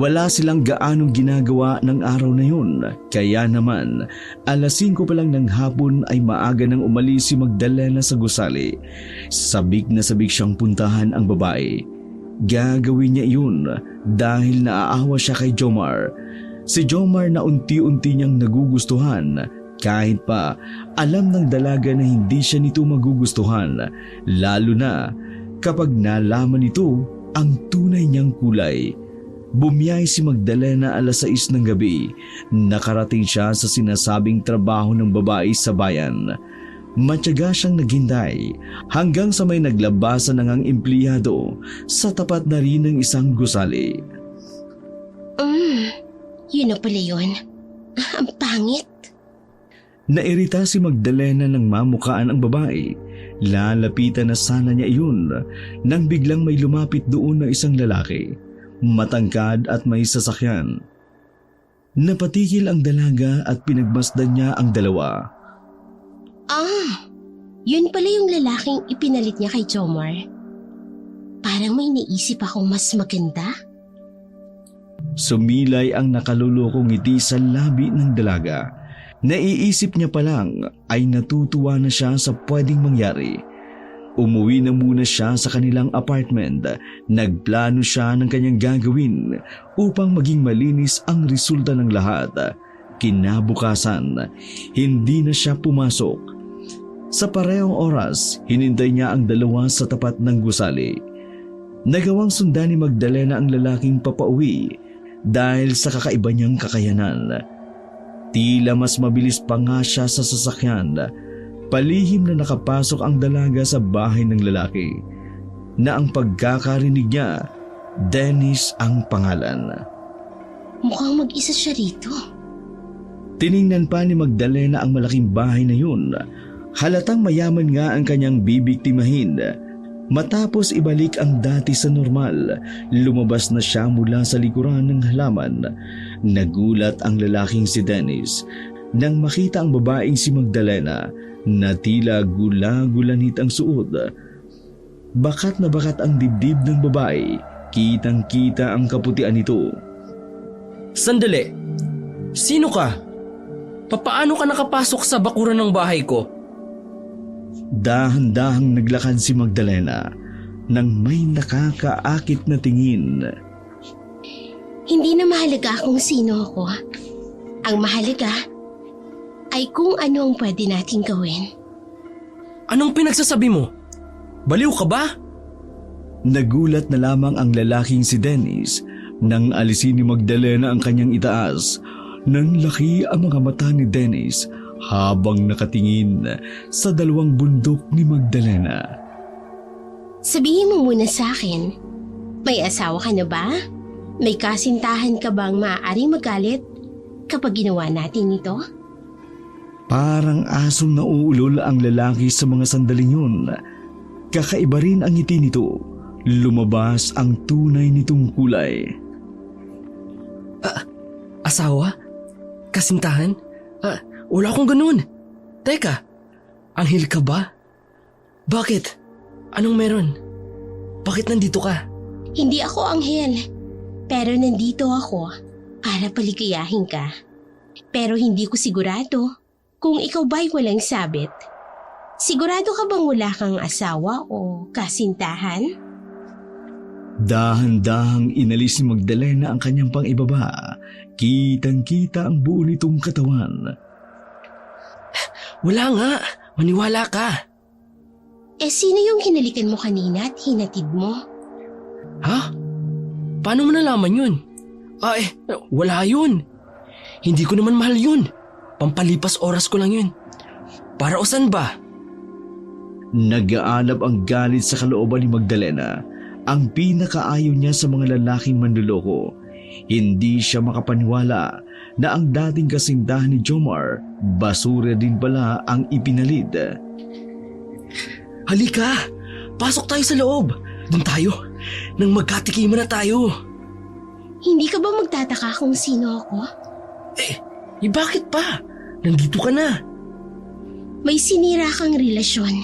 Wala silang gaanong ginagawa ng araw na yun, kaya naman 5:00 pa lang ng hapon ay maaga nang umalis si Magdalena sa gusali. Sabik na sabik siyang puntahan ang babae. Gagawin niya iyon dahil naaawa siya kay Jomar. Si Jomar na unti-unti niyang nagugustuhan kahit pa alam ng dalaga na hindi siya nito magugustuhan, lalo na kapag nalaman nito ang tunay niyang kulay. Bumiyay si Magdalena 6:00 ng gabi. Nakarating siya sa sinasabing trabaho ng babae sa bayan. Matyaga siyang naghintay hanggang sa may naglabasan ng ang empleyado sa tapat na rin ng isang gusali. Yun na pala yun. Ang pangit. Nairita si Magdalena nang mamukaan ang babae. Lalapitan na sana niya iyon nang biglang may lumapit doon na isang lalaki. Matangkad at may sasakyan. Napatigil ang dalaga at pinagmasdan niya ang dalawa. Yun pala yung lalaking ipinalit niya kay Jomar. Parang may naisip akong mas maganda. Sumilay ang nakalulokong ngiti sa labi ng dalaga. Naiisip niya pa lang ay natutuwa na siya sa pwedeng mangyari. Umuwi na muna siya sa kanilang apartment. Nagplano siya ng kanyang gagawin upang maging malinis ang resulta ng lahat. Kinabukasan, hindi na siya pumasok. Sa parehong oras, hinintay niya ang dalawa sa tapat ng gusali. Nagawang sundan ni Magdalena ang lalaking papauwi dahil sa kakaiba niyang kakayanan. Tila mas mabilis pa nga siya sa sasakyan. Palihim na nakapasok ang dalaga sa bahay ng lalaki na ang pagkakarinig niya, Dennis ang pangalan. Mukhang mag-isa siya rito. Tiningnan pa ni Magdalena ang malaking bahay na yun. Halatang mayaman nga ang kanyang bibiktimahin. Matapos ibalik ang dati sa normal, lumabas na siya mula sa likuran ng halaman. Nagulat ang lalaking si Dennis nang makita ang babaeng si Magdalena na tila gula-gulanit ang suot. Bakat na bakat ang dibdib ng babae, kitang-kita ang kaputian nito. Sandali. Sino ka? Papaano ka nakapasok sa bakuran ng bahay ko? Dahan-dahang naglakad si Magdalena nang may nakakaakit na tingin. Hindi na mahalaga kung sino ako. Ang mahalaga ay kung ano ang pwede nating gawin. Anong pinagsasabi mo? Baliw ka ba? Nagulat na lamang ang lalaking si Dennis nang alisin ni Magdalena ang kanyang itaas. Nang laki ang mga mata ni Dennis habang nakatingin sa dalawang bundok ni Magdalena. Sabihin mo muna sa akin, may asawa ka na ba? May kasintahan ka bang maaaring magalit kapag ginawa natin ito? Parang asong nauulol ang lalaki sa mga sandaling yun. Kakaiba rin ang ngiti nito. Lumabas ang tunay nitong kulay. Asawa? Kasintahan? Wala akong ganun. Teka, anghel ka ba? Bakit? Anong meron? Bakit nandito ka? Hindi ako anghel, pero nandito ako para paligayahin ka. Pero hindi ko sigurado kung ikaw ba'y walang sabit. Sigurado ka bang wala kang asawa o kasintahan? Dahan-dahang inalis ni Magdalena ang kanyang pang-ibaba. Kitang-kita ang buo nitong katawan. Wala nga. Maniwala ka. Sino yung kinalikan mo kanina at hinatid mo? Ha? Paano mo nalaman yun? Wala yun. Hindi ko naman mahal yun. Pampalipas oras ko lang yun. Para o san ba? Nag-aalab ang galit sa kalooban ni Magdalena. Ang pinakaayaw niya sa mga lalaking manloloko. Hindi siya makapaniwala na ang dating kasindahan ni Jomar, basura din pala ang ipinalid. Halika! Pasok tayo sa loob! Doon tayo! Nang magkatikiman na tayo! Hindi ka ba magtataka kung sino ako? Bakit pa? Nandito ka na! May sinira kang relasyon.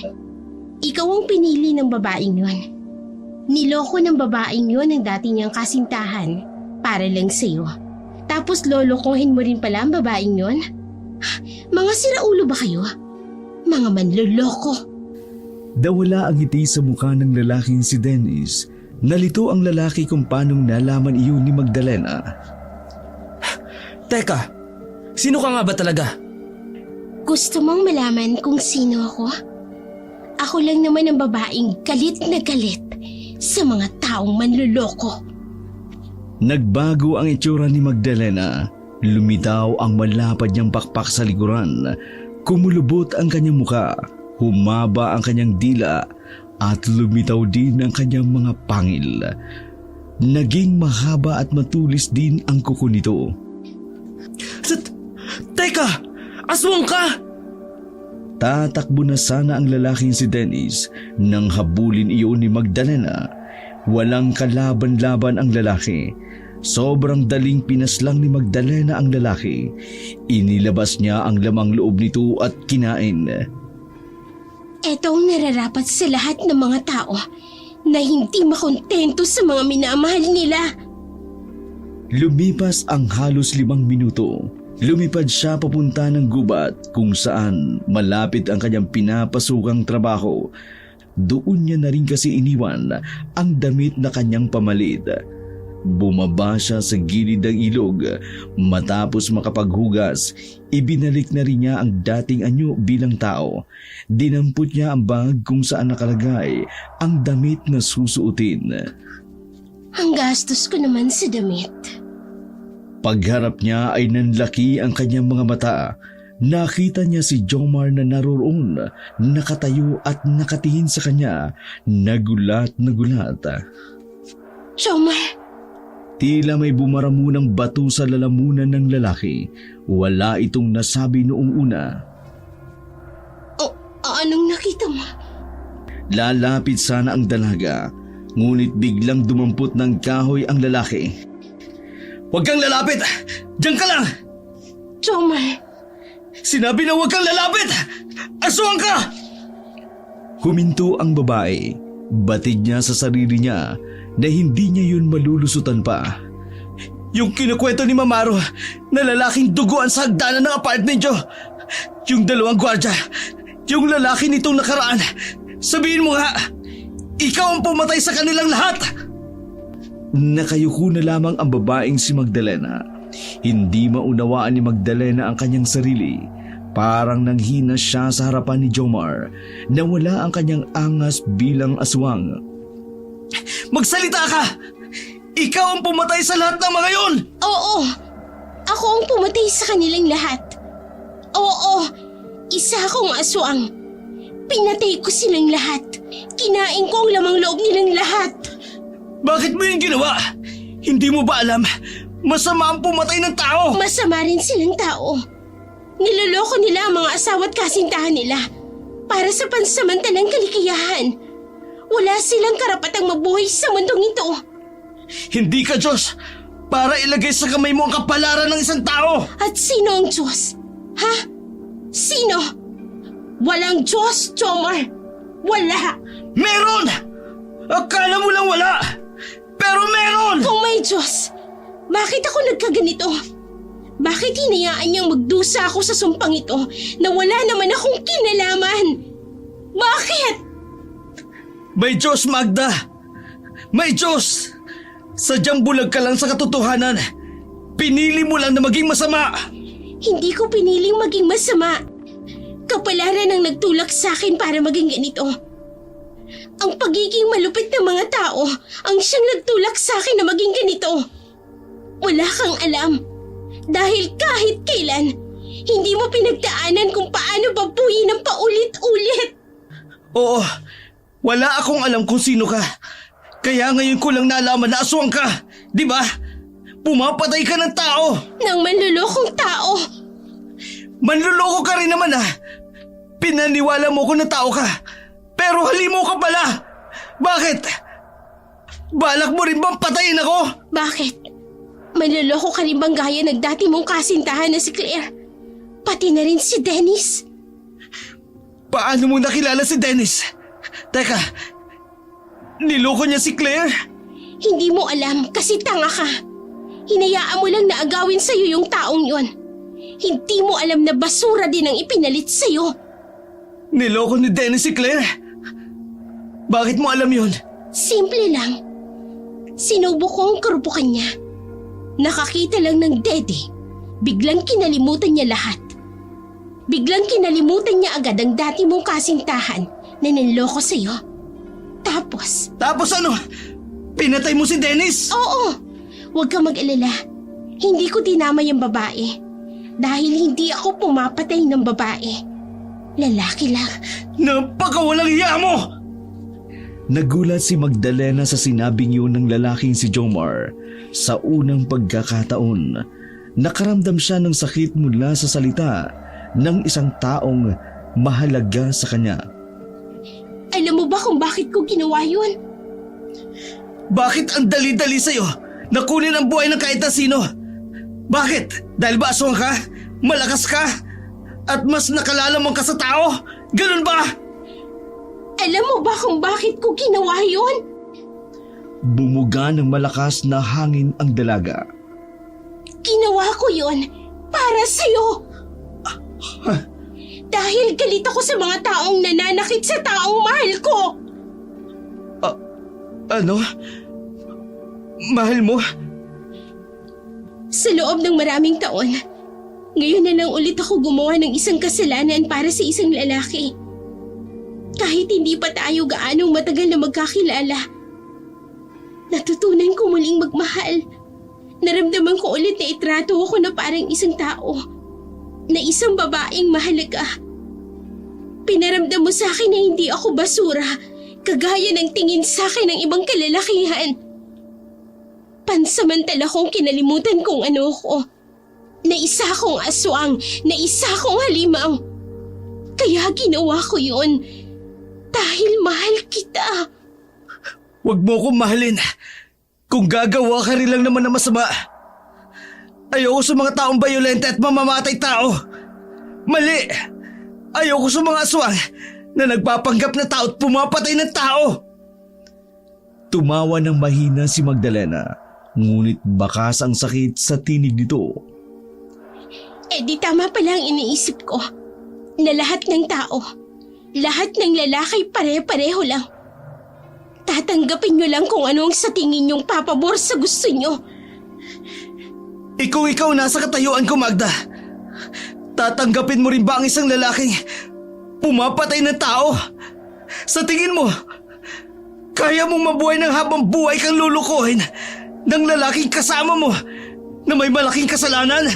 Ikaw ang pinili ng babaeng yon. Niloko ng babaeng yon ang dati niyang kasintahan para lang sa'yo. Tapos lolokohin mo rin pala ang babaeng yon? Mga siraulo ba kayo? Mga manloloko. Dawala ang ngiti sa mukha ng lalaking si Dennis. Nalito ang lalaki kung paanong nalaman iyon ni Magdalena. Teka, sino ka nga ba talaga? Gusto mong malaman kung sino ako? Ako lang naman ang babaeng galit na galit sa mga taong manloloko. Nagbago ang itsura ni Magdalena. Lumitaw ang malapad niyang pakpak sa likuran. Kumulubot ang kanyang muka. Humaba ang kanyang dila at lumitaw din ang kanyang mga pangil. Naging mahaba at matulis din ang kuko nito. Teka! Aswang ka! Tatakbo na sana ang lalaking si Dennis nang habulin iyon ni Magdalena. Walang kalaban-laban ang lalaki. Sobrang daling pinaslang ni Magdalena ang lalaki. Inilabas niya ang lamang loob nito at kinain. Ito ang nararapat sa lahat ng mga tao na hindi makontento sa mga minamahal nila. Lumipas ang halos 5 minuto. Lumipad siya papunta ng gubat kung saan malapit ang kanyang pinapasukang trabaho. Doon niya na rin kasi iniwan ang damit na kanyang pamalit. Bumaba siya sa gilid ng ilog. Matapos makapaghugas, ibinalik na rin niya ang dating anyo bilang tao. Dinampot niya ang bag kung saan nakalagay ang damit na susuotin. Ang gastos ko naman sa damit. Pagharap niya ay nanlaki ang kanyang mga mata. Nakita niya si Jomar na naroroon, nakatayo at nakatingin sa kanya, nagulat na gulat. Jomar, Tila may bumaramunang bato sa lalamunan ng lalaki. Wala itong nasabi noong una. anong nakita mo? Lalapit sana ang dalaga, ngunit biglang dumampot ng kahoy ang lalaki. Huwag kang lalapit! Diyan ka lang! Jomar, Sinabi na huwag kang lalapit! Aswang ka! Huminto ang babae. Batid niya sa sarili niya na hindi niya yun malulusutan pa. Yung kinukwento ni Mamaro na lalaking duguan sa hagdanan ng apartment niyo. Yung dalawang gwardya. Yung lalaki nitong nakaraan. Sabihin mo nga, ikaw ang pumatay sa kanilang lahat! Nakayuko na lamang ang babaeng si Magdalena. Hindi maunawaan ni Magdalena ang kanyang sarili. Parang nanghina siya sa harapan ni Jomar na wala ang kanyang angas bilang aswang. Magsalita ka! Ikaw ang pumatay sa lahat ng mga yun! oo. Ako ang pumatay sa kanilang lahat. Oo, isa akong aswang. Pinatay ko silang lahat. Kinain ko ang lamang loob nilang lahat. Bakit mo yung ginawa? Hindi mo ba alam? Masama ang pumatay ng tao! Masama rin silang tao. Niloloko nila ang mga asawa at kasintahan nila para sa pansamantalang kaligayahan. Wala silang karapatang mabuhay sa mundong ito. Hindi ka Diyos para ilagay sa kamay mo ang kapalaran ng isang tao! At sino ang Diyos? Ha? Sino? Walang Diyos, Jomar. Wala. Meron! Akala mo lang wala! Pero meron! Kung may Diyos, bakit ako nagkaganito? Bakit hinayaan niyang magdusa ako sa sumpang ito na wala naman akong kinalaman? Bakit? May Diyos, Magda! May Diyos! Sadyang bulag ka lang sa katotohanan. Pinili mo lang na maging masama. Hindi ko piniling maging masama. Kapalaran ang nagtulak sa akin para maging ganito. Ang pagiging malupit ng mga tao ang siyang nagtulak sa akin na maging ganito. Wala kang alam. Dahil kahit kailan, hindi mo pinagdaanan kung paano babuyin ng paulit-ulit. Oo, wala akong alam kung sino ka. Kaya ngayon ko lang nalaman na aswang ka. Di ba? Pumapatay ka ng tao. Nang manlulokong tao. Manluloko ka rin naman ah. Pinaniwala mo ko na tao ka. Pero halimo ka pala. Bakit? Balak mo rin bang patayin ako? Bakit? Manluloko ka rin bang gaya ng dati mong kasintahan na si Claire? Pati na rin si Dennis. Paano mo nakilala si Dennis? Teka, niloko niya si Claire? Hindi mo alam kasi tanga ka. Hinayaan mo lang na agawin sa'yo yung taong yon. Hindi mo alam na basura din ang ipinalit sa'yo. Niloko ni Dennis si Claire? Bakit mo alam yun? Simple lang. Sinubo ko ang karupukan niya. Nakakita lang ng dede. Biglang kinalimutan niya lahat. Biglang kinalimutan niya agad ang dati mong kasintahan na niloko sa'yo. Tapos, Tapos ano? Pinatay mo si Dennis? oo, huwag kang mag-alala. Hindi ko tinama yung babae. Dahil hindi ako pumapatay ng babae. Lalaki lang. Napakawalang hiya mo! Nagulat si Magdalena sa sinabing yun ng lalaking si Jomar. Sa unang pagkakataon, nakaramdam siya ng sakit mula sa salita ng isang taong mahalaga sa kanya. Alam mo ba kung bakit ko ginawa yun? Bakit ang dali-dali sa'yo na kunin ang buhay ng kahit na sino? Bakit? Dahil ba aswang ka? Malakas ka? At mas nakalalamang ka sa tao? Ganun ba? Alam mo ba kung bakit ko ginawa yun? Bumuga ng malakas na hangin ang dalaga. Ginawa ko yun para sa'yo. Dahil galit ako sa mga taong nananakit sa taong mahal ko. Ano? Mahal mo? Sa loob ng maraming taon, ngayon na lang ulit ako gumawa ng isang kasalanan para sa isang lalaki. Kahit hindi pa tayo gaanong matagal na magkakilala, natutunan ko muling magmahal Naramdaman ko ulit na itrato ako na parang isang tao, na isang babaeng mahalaga. Pinaramdam mo sa akin na hindi ako basura, kagaya ng tingin sa akin ng ibang kalalakihan. Pansamantala kong kinalimutan kung ano ko. Na isa akong aswang, na isa akong halimaw. Kaya ginawa ko yun dahil mahal kita. Huwag mo akong mahalin. Kung gagawa ka rin lang naman na masama. Ayoko sa mga taong bayolente at mamamatay tao. Mali! Ayoko sa mga aswang na nagpapanggap na tao at pumapatay ng tao. Tumawa ng mahina si Magdalena, ngunit bakas ang sakit sa tinig nito. Eh di tama pala ang iniisip ko. Na lahat ng tao, lahat ng lalaki pare-pareho lang. Tatanggapin nyo lang kung anong sa tingin nyong papabor sa gusto nyo. Ikaw nasa katayuan ko, Magda. Tatanggapin mo rin ba ang isang lalaking pumapatay ng tao? Sa tingin mo, kaya mong mabuhay ng habang buhay kang lulukuhin ng lalaking kasama mo na may malaking kasalanan?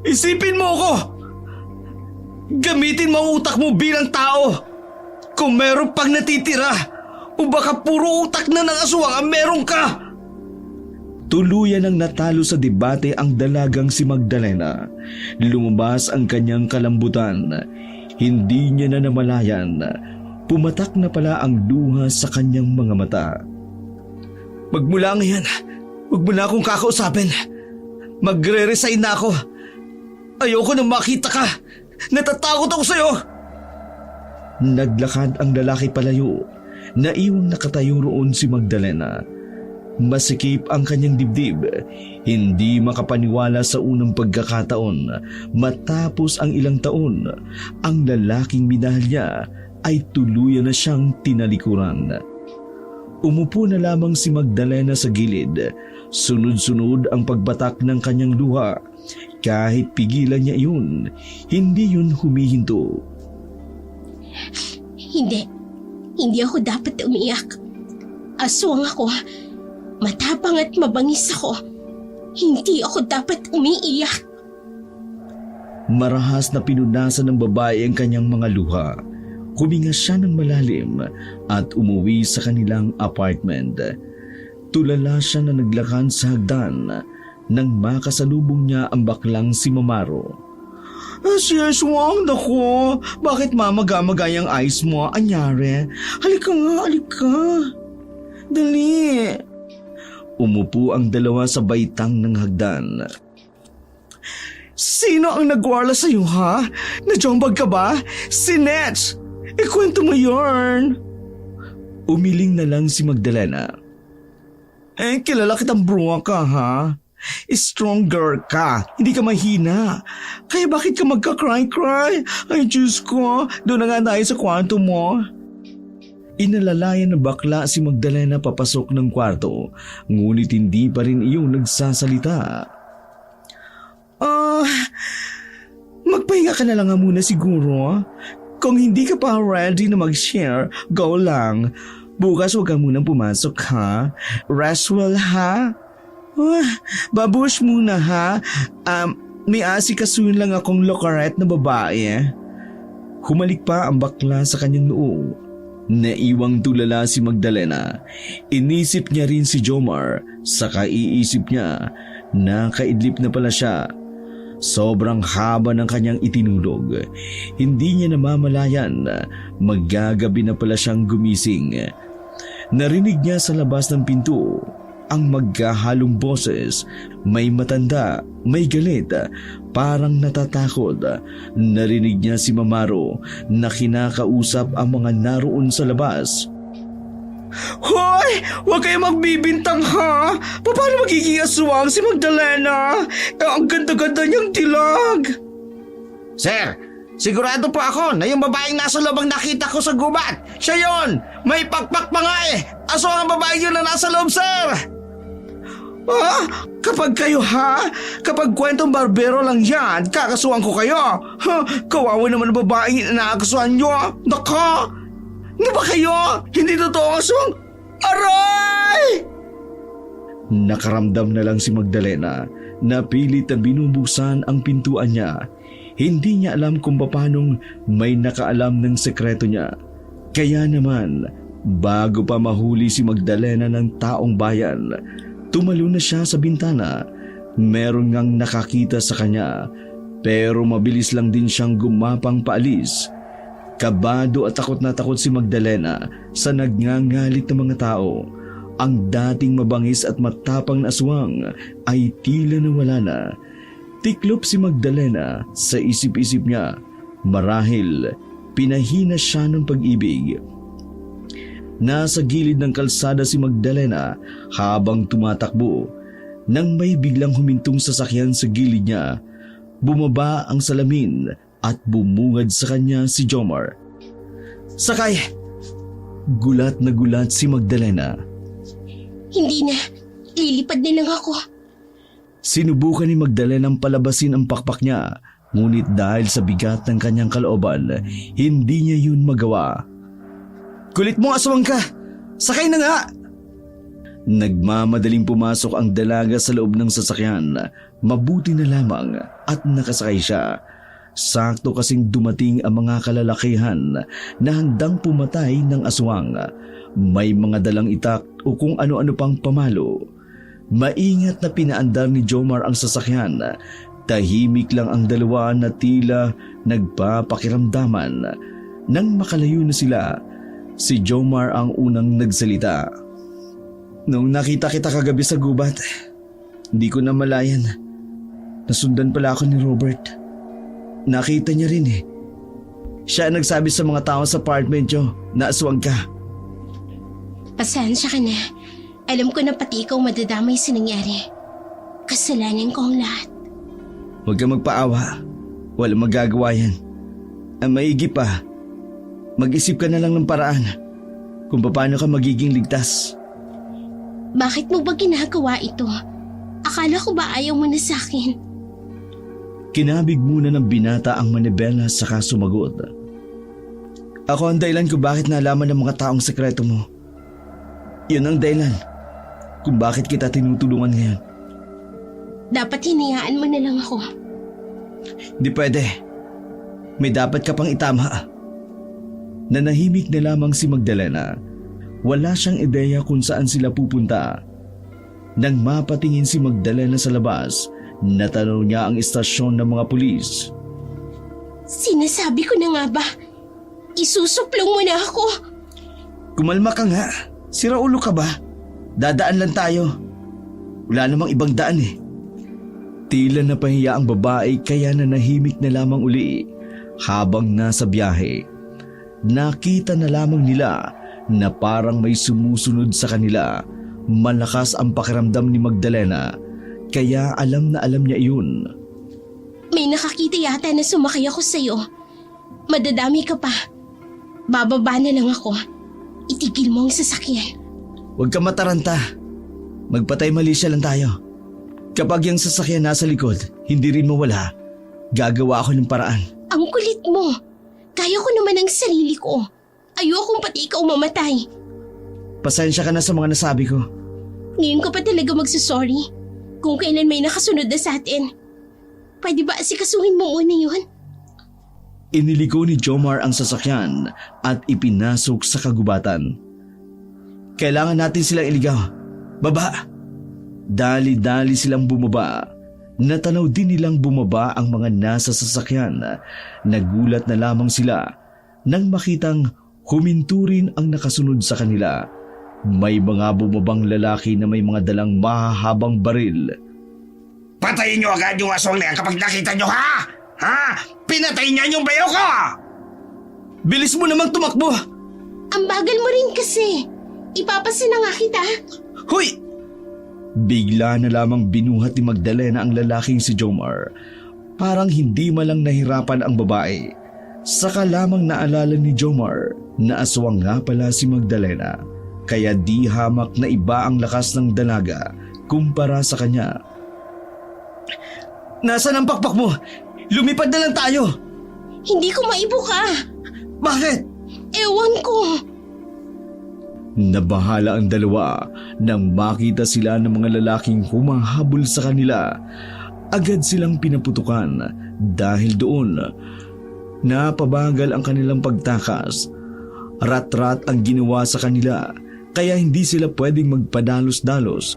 Isipin mo ako! Gamitin mo ang utak mo bilang tao. Kung meron pang natitira, o baka puro utak na ng aswang ang meron ka. Tuluyan ang natalo sa debate ang dalagang si Magdalena. Lumabas ang kanyang kalambutan. Hindi niya na namalayan. Pumatak na pala ang luha sa kanyang mga mata. Magmula ngayon, huwag mo na akong kakausapin. Magre-resign na ako. Ayoko nang makita ka. Natatakot ako sa'yo. Naglakad ang lalaki palayo. Naiwang nakatayo roon si Magdalena. Masikip ang kanyang dibdib. Hindi makapaniwala sa unang pagkakataon. Matapos ang ilang taon, ang lalaking minahal niya ay tuluyan na siyang tinalikuran. Umupo na lamang si Magdalena sa gilid. Sunod-sunod ang pagbatak ng kanyang luha. Kahit pigilan niya iyon, hindi yun humihinto. Hindi ako dapat umiyak. Aswang ako. Matapang at mabangis ako. Hindi ako dapat umiiyak. Marahas na pinunasan ng babae ang kanyang mga luha. Huminga siya ng malalim at umuwi sa kanilang apartment. Tulala siya na naglakad sa hagdan nang makasalubong niya ang baklang si Mamaro. Si Aswang, naku, bakit mamagay ang eyes mo? Anyari? Halika nga, halika. Dali. Umupo ang dalawa sa baitang ng hagdan. Sino ang nagwala sa'yo, ha? Najombag ka ba? Si Nets! Ikwento mo yarn. Umiling na lang si Magdalena. Kilala kitang bruwa ka, ha? Stronger ka, hindi ka mahina. Kaya bakit ka magka-cry-cry? Ay, Diyos ko, doon na nga tayo sa kwarto mo. Inalalayan ng bakla si Magdalena papasok ng kwarto, ngunit hindi pa rin iyong nagsasalita. Magpahinga ka na lang muna siguro. Kung hindi ka pa ready na mag-share, go lang. Bukas huwag ka munang pumasok, ha? Rest well, ha? Babush muna, ha? May asikasuhin lang akong lokaret na babae. Humalik pa ang bakla sa kanyang noo. Naiwang tulala si Magdalena. Inisip niya rin si Jomar. Saka iisip niya na kaidlip na pala siya. Sobrang haba ng kanyang itinulog. Hindi niya namamalayan. Maggagabi na pala siyang gumising. Narinig niya sa labas ng pinto ang magkahalong boses. May matanda, may galit, parang natatakot. Narinig niya si Mamaro na kinakausap ang mga naroon sa labas. Hoy! Huwag kayo magbibintang, ha? Paano magiging aswang si Magdalena? Ang ganda-ganda niyang dilag. Sir, sigurado po ako na yung babaeng nasa loob ang nakita ko sa gubat. Siya yon! May pakpak pa nga eh! Aswang ang babaeng yun na nasa loob, sir! Kapag kayo, ha? Kapag kwentong barbero lang yan, kakasuhan ko kayo. Kawawa naman ang babaeng inaakasuhan nyo. Naka! Hindi ba kayo? Hindi totoo ang aswang? Aray! Nakaramdam na lang si Magdalena na pilit na binubuksan ang pintuan niya. Hindi niya alam kung paanong may nakaalam ng sekreto niya. Kaya naman, bago pa mahuli si Magdalena ng taong bayan, tumalo na siya sa bintana. Meron ngang nakakita sa kanya, pero mabilis lang din siyang gumapang paalis. Kabado at takot na takot si Magdalena sa nagngangalit na mga tao. Ang dating mabangis at matapang na aswang ay tila nawala na. Tiklop si Magdalena sa isip-isip niya. Marahil pinahina siya ng pag-ibig. Nasa gilid ng kalsada si Magdalena habang tumatakbo. Nang may biglang humintong sasakyan sa gilid niya, bumaba ang salamin at bumungad sa kanya si Jomar. "Sakay!" Gulat na gulat si Magdalena. Hindi na. Lilipad na lang ako. Sinubukan ni Magdalena palabasin ang pakpak niya, ngunit dahil sa bigat ng kanyang kalooban, hindi niya yun magawa. "Kulit mo, aswang ka! Sakay na nga!" Nagmamadaling pumasok ang dalaga sa loob ng sasakyan. Mabuti na lamang at nakasakay siya. Sakto kasing dumating ang mga kalalakihan na handang pumatay ng aswang. May mga dalang itak o kung ano-ano pang pamalo. Maingat na pinaandar ni Jomar ang sasakyan. Tahimik lang ang dalawa na tila nagpapakiramdaman. Nang makalayo na sila, si Jomar ang unang nagsalita. "Nung nakita kita kagabi sa gubat, hindi ko na malayan. Nasundan pala ako ni Robert. Nakita niya rin eh. Siya ang nagsabi sa mga tao sa apartment niyo na aswang ka." Pasensya ka na. Alam ko na pati ikaw madadamay sa nangyari. Kasalanan ko ang lahat. "Huwag kang magpaawa. Walang magagawa yan. Ang maigi pa, mag-isip ka na lang ng paraan kung paano ka magiging ligtas." Bakit mo ba ginagawa ito? Akala ko ba ayaw mo na sa akin? Kinabig muna ng binata ang manibela saka sumagot. "Ako ang dahilan kung bakit nalaman ng mga taong sekreto mo. Yun ang dahilan kung bakit kita tinutulungan ngayon." Dapat hinayaan mo na lang ako. "Di pwede. May dapat ka pang itama." Nanahimik na lamang si Magdalena. Wala siyang ideya kung saan sila pupunta. Nang mapatingin si Magdalena sa labas, natanaw niya ang istasyon ng mga pulis. Sinasabi ko na nga ba? Isusuplong mo na ako. "Kumalma ka nga. Sira ulo ka ba? Dadaan lang tayo. Wala namang ibang daan eh." Tila napahiya ang babae kaya nanahimik na lamang uli. Habang nasa biyahe, nakita na lamang nila na parang may sumusunod sa kanila. Malakas ang pakiramdam ni Magdalena, kaya alam na alam niya iyon. May nakakita yata na sumakay ako sa'yo. Madadami ka pa. Bababa na lang ako. Itigil mo ang sasakyan. "Huwag ka mataranta. Magpatay mali siya lang tayo. Kapag yung sasakyan nasa likod, hindi rin mawala. Gagawa ako ng paraan." Ang kulit mo. Kaya ko naman ang sarili ko. Ayokong pati ikaw mamatay. "Pasensya ka na sa mga nasabi ko." Ngayon ka pa talaga magsasorry. Kung kailan may nakasunod na sa atin. Pwede ba asikasuhin mo muna yun? Iniliko ni Jomar ang sasakyan at ipinasok sa kagubatan. "Kailangan natin silang iligaw. Baba!" Dali-dali silang bumaba. Natanaw din nilang bumaba ang mga nasa sasakyan. Nagulat na lamang sila nang makitang huminto rin ang nakasunod sa kanila. May mga bumabang lalaki na may mga dalang mahahabang baril. Patayin niyo agad yung aswang na yan kapag nakita niyo, ha? Ha? Pinatay niya yung bayo ko! "Bilis mo namang tumakbo!" Ang bagal mo rin kasi. Ipapasin na nga kita. "Hoy!" Bigla na lamang binuhat ni Magdalena ang lalaking si Jomar. Parang hindi malang nahirapan ang babae. Saka lamang naalala ni Jomar na aswang nga pala si Magdalena. Kaya di hamak na iba ang lakas ng dalaga kumpara sa kanya. "Nasaan ang pakpak mo? Lumipad na lang tayo!" Hindi ko maibuka. "Bakit?" Ewan ko. Nabahala ang dalawa nang makita sila ng mga lalaking humahabol sa kanila. Agad silang pinaputukan dahil doon napabagal ang kanilang pagtakas. Rat-rat ang ginawa sa kanila kaya hindi sila pwedeng magpadalos-dalos.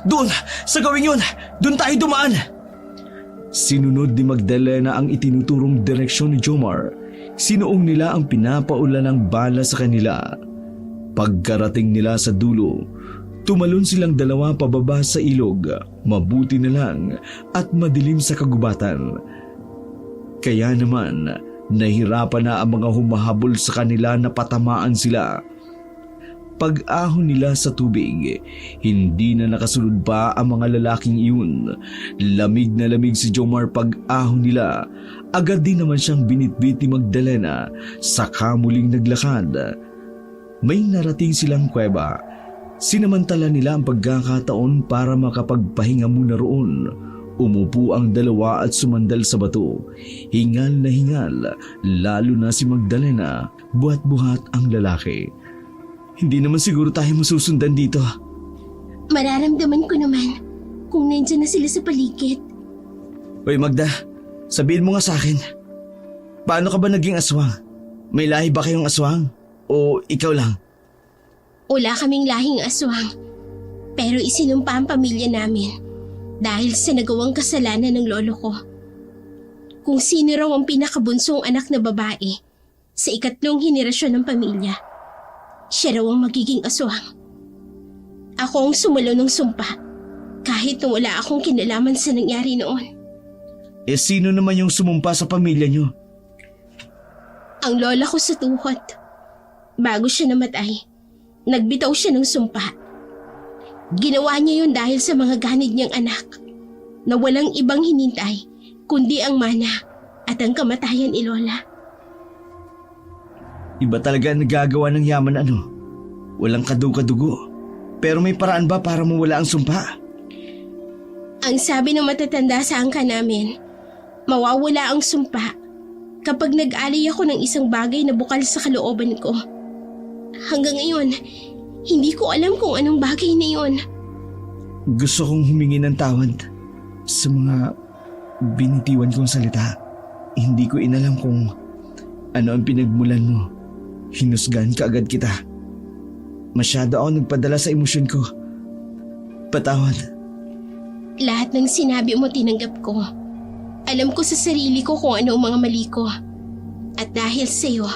Doon! Sa gawing yun! Doon tayo dumaan! Sinunod ni Magdalena ang itinuturong direksyon ni Jomar. Sinuong nila ang pinapaulan ng bala sa kanila. Pagkarating nila sa dulo, tumalon silang dalawa pababa sa ilog. Mabuti na lang at madilim sa kagubatan. Kaya naman, nahirapan na ang mga humahabol sa kanila na patamaan sila. Pag-ahon nila sa tubig, hindi na nakasunod pa ang mga lalaking iyon. Lamig na lamig si Jomar pag-ahon nila. Agad din naman siyang binitbit ni Magdalena, saka muling naglakad. May narating silang kuweba. Sinamantala nila ang pagkakataon para makapagpahinga muna roon. Umupo ang dalawa at sumandal sa bato. Hingal na hingal, lalo na si Magdalena, buhat-buhat ang lalaki. Hindi naman siguro tayo masusundan dito. Mararamdaman ko naman kung nandyan na sila sa paligid. Hoy Magda, sabihin mo nga sa akin. Paano ka ba naging aswang? May lahi ba kayong aswang? O ikaw lang? Wala kaming lahing aswang. Pero isinumpa ang pamilya namin dahil sa nagawang kasalanan ng lolo ko. Kung sino raw ang pinakabunsong anak na babae sa ikatlong henerasyon ng pamilya, siya raw ang magiging aswang. Ako ang sumalo ng sumpa kahit na wala akong kinalaman sa nangyari noon. Eh sino naman yung sumumpa sa pamilya nyo? Ang lola ko sa tuhod. Bago siya namatay, nagbitaw siya ng sumpa. Ginawa niya yun dahil sa mga ganid niyang anak na walang ibang hinintay kundi ang mana at ang kamatayan ni Lola. Iba talaga ang nagagawa ng yaman ano? Walang kadugo-dugo. Pero may paraan ba para mawala ang sumpa? Ang sabi ng matatanda sa angka namin, mawawala ang sumpa kapag nag-alay ako ng isang bagay na bukal sa kalooban ko. Hanggang ngayon, hindi ko alam kung anong bagay na yun. Gusto kong humingi ng tawad sa mga binitiwan kong salita. Hindi ko inalam kung ano ang pinagmulan mo. Hinusgan ka agad kita. Masyado ako nagpadala sa emosyon ko. Patawad. Lahat ng sinabi mo tinanggap ko. Alam ko sa sarili ko kung ano ang mga mali ko. At dahil sa'yo,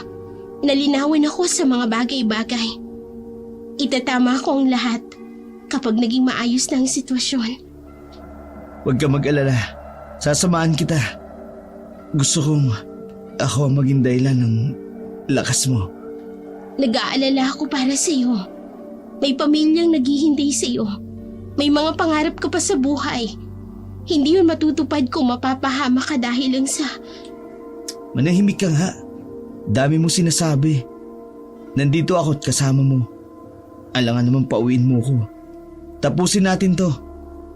nalinawan ako sa mga bagay-bagay. Itatama ko ang lahat kapag naging maayos na ang sitwasyon. Huwag ka mag-alala. Sasamahan kita. Gusto kong ako ang maging dahilan ng lakas mo. Nag-aalala ako para sa iyo. May pamilyang naghihintay sa iyo. May mga pangarap ka pa sa buhay. Hindi yun matutupad kung mapapahama ka dahil lang sa... Manahimik ka nga. Dami mo sinasabi. Nandito ako at kasama mo. Alangan naman pauwiin mo ko. Tapusin natin to.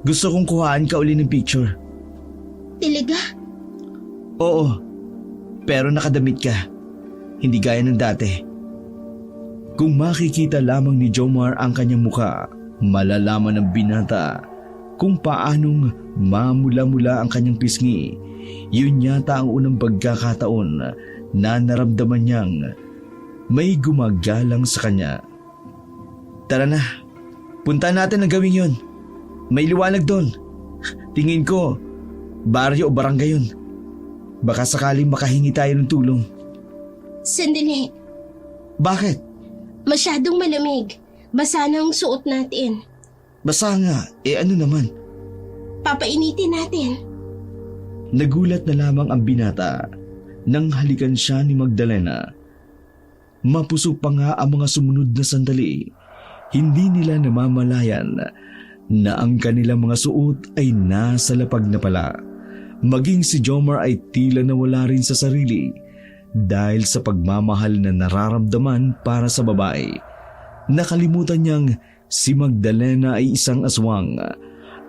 Gusto kong kuhaan ka uli ng picture. Talaga? Oo. Pero nakadamit ka. Hindi gaya ng dati. Kung makikita lamang ni Jomar ang kanyang muka, malalaman ng binata kung paanong mamula-mula ang kanyang pisngi. Yun yata ang unang pagkakataon na naramdaman niyang may gumagalang sa kanya. Tara na, punta natin ang gawing yun. May liwanag doon. Tingin ko, baryo o barangay yun. Baka sakaling makahingi tayo ng tulong. Sandali. Bakit? Masyadong malamig. Basa na ang suot natin. Basa nga, ano naman? Papainitin natin. Nagulat na lamang ang binata nang halikan siya ni Magdalena. Mapusok pa nga ang mga sumunod na sandali. Hindi nila namamalayan na ang kanilang mga suot ay nasa lapag na pala. Maging si Jomar ay tila nawala rin sa sarili dahil sa pagmamahal na nararamdaman para sa babae. Nakalimutan niyang si Magdalena ay isang aswang.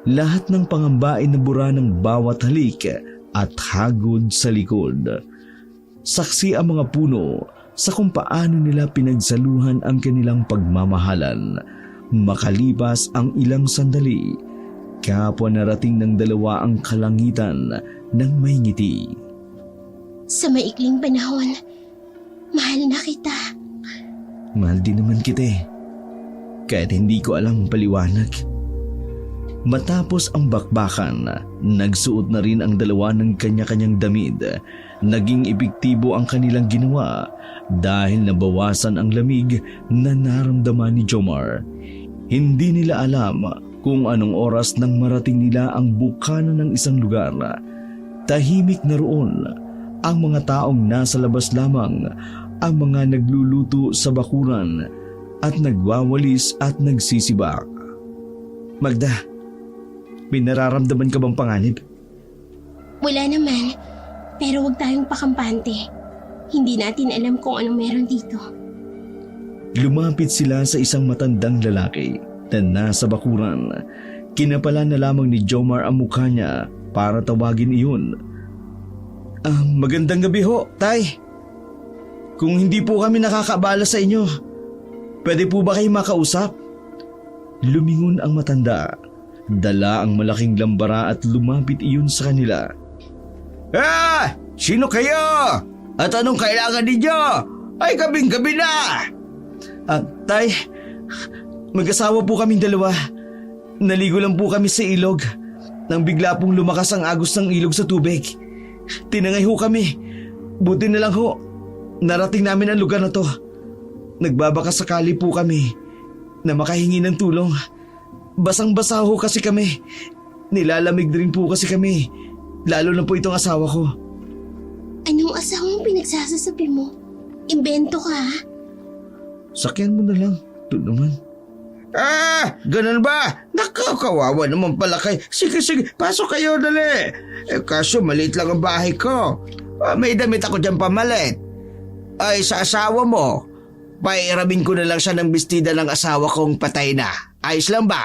Lahat ng pangamba ay nabura ng bawat halik at hagod sa likod. Saksi ang mga puno sa kung paano nila pinagsaluhan ang kanilang pagmamahalan. Makalipas ang ilang sandali, kapwa narating ng dalawa ang kalangitan ng may ngiti. Sa maikling panahon, mahal na kita. Mahal din naman kita eh. Kahit hindi ko alam paliwanag. Matapos ang bakbakan, nagsuot na rin ang dalawa ng kanya-kanyang damit. Naging epektibo ang kanilang ginawa dahil nabawasan ang lamig na naramdaman ni Jomar. Hindi nila alam kung anong oras nang marating nila ang bukana ng isang lugar. Tahimik na roon ang mga taong nasa labas lamang, ang mga nagluluto sa bakuran at nagwawalis at nagsisibak. Magda, may nararamdaman ka bang panganib? Wala naman, pero huwag tayong pakampante. Hindi natin alam kung anong meron dito. Lumapit sila sa isang matandang lalaki na nasa bakuran. Kinapalan na lamang ni Jomar ang mukha niya para tawagin iyon. Magandang gabi ho, Tay. Kung hindi po kami nakakaabala sa inyo, pwede po ba kayo makausap? Lumingon ang matanda. Dala ang malaking lambara at lumapit iyon sa kanila. Sino kayo? At anong kailangan ninyo? Ay, gabing-gabi na! Tay, mag-asawa po kaming dalawa. Naligo lang po kami sa ilog nang bigla pong lumakas ang agos ng ilog sa tubig. Tinangay ho kami. Buti na lang ho, narating namin ang lugar na to. Nagbabaka sakali po kami na makahingi ng tulong. Basang-basa ho kasi kami. Nilalamig rin po kasi kami. Lalo na po itong asawa ko. Anong asawang pinagsasasabi mo? Imbento ka, ha? Sakyan mo na lang. Ito naman. Ganun ba? Nakakawawa naman pala kayo. Sige, pasok kayo, dali. Kaso maliit lang ang bahay ko. May damit ako dyan pamalit. Ay, sa asawa mo, pairamin ko na lang siya ng bestida ng asawa kong patay na. Ayos lang ba?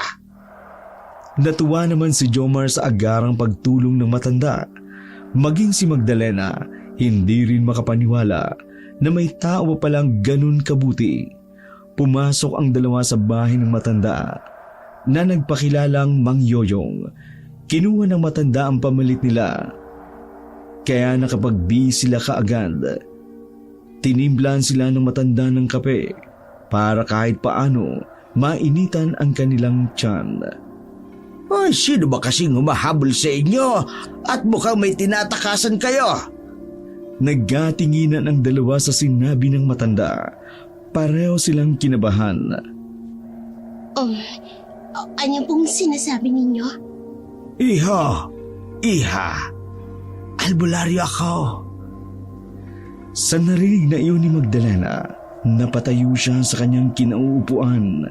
Natuwa naman si Jomar sa agarang pagtulong ng matanda. Maging si Magdalena, hindi rin makapaniwala na may tao palang ganun kabuti. Pumasok ang dalawa sa bahay ng matanda na nagpakilalang Mang Yoyong. Kinuha ng matanda ang pamalit nila. Kaya nakapagbi sila kaagad. Tinimplan sila ng matanda ng kape para kahit paano mainitan ang kanilang tiyan. Ay, sino ba kasing humahabol sa inyo? At mukhang may tinatakasan kayo. Nagkatinginan ang dalawa sa sinabi ng matanda. Pareho silang kinabahan. Ano pong sinasabi ninyo? Iha, albularyo ako. Sa narinig na iyon ni Magdalena, napatayo siya sa kanyang kinauupuan.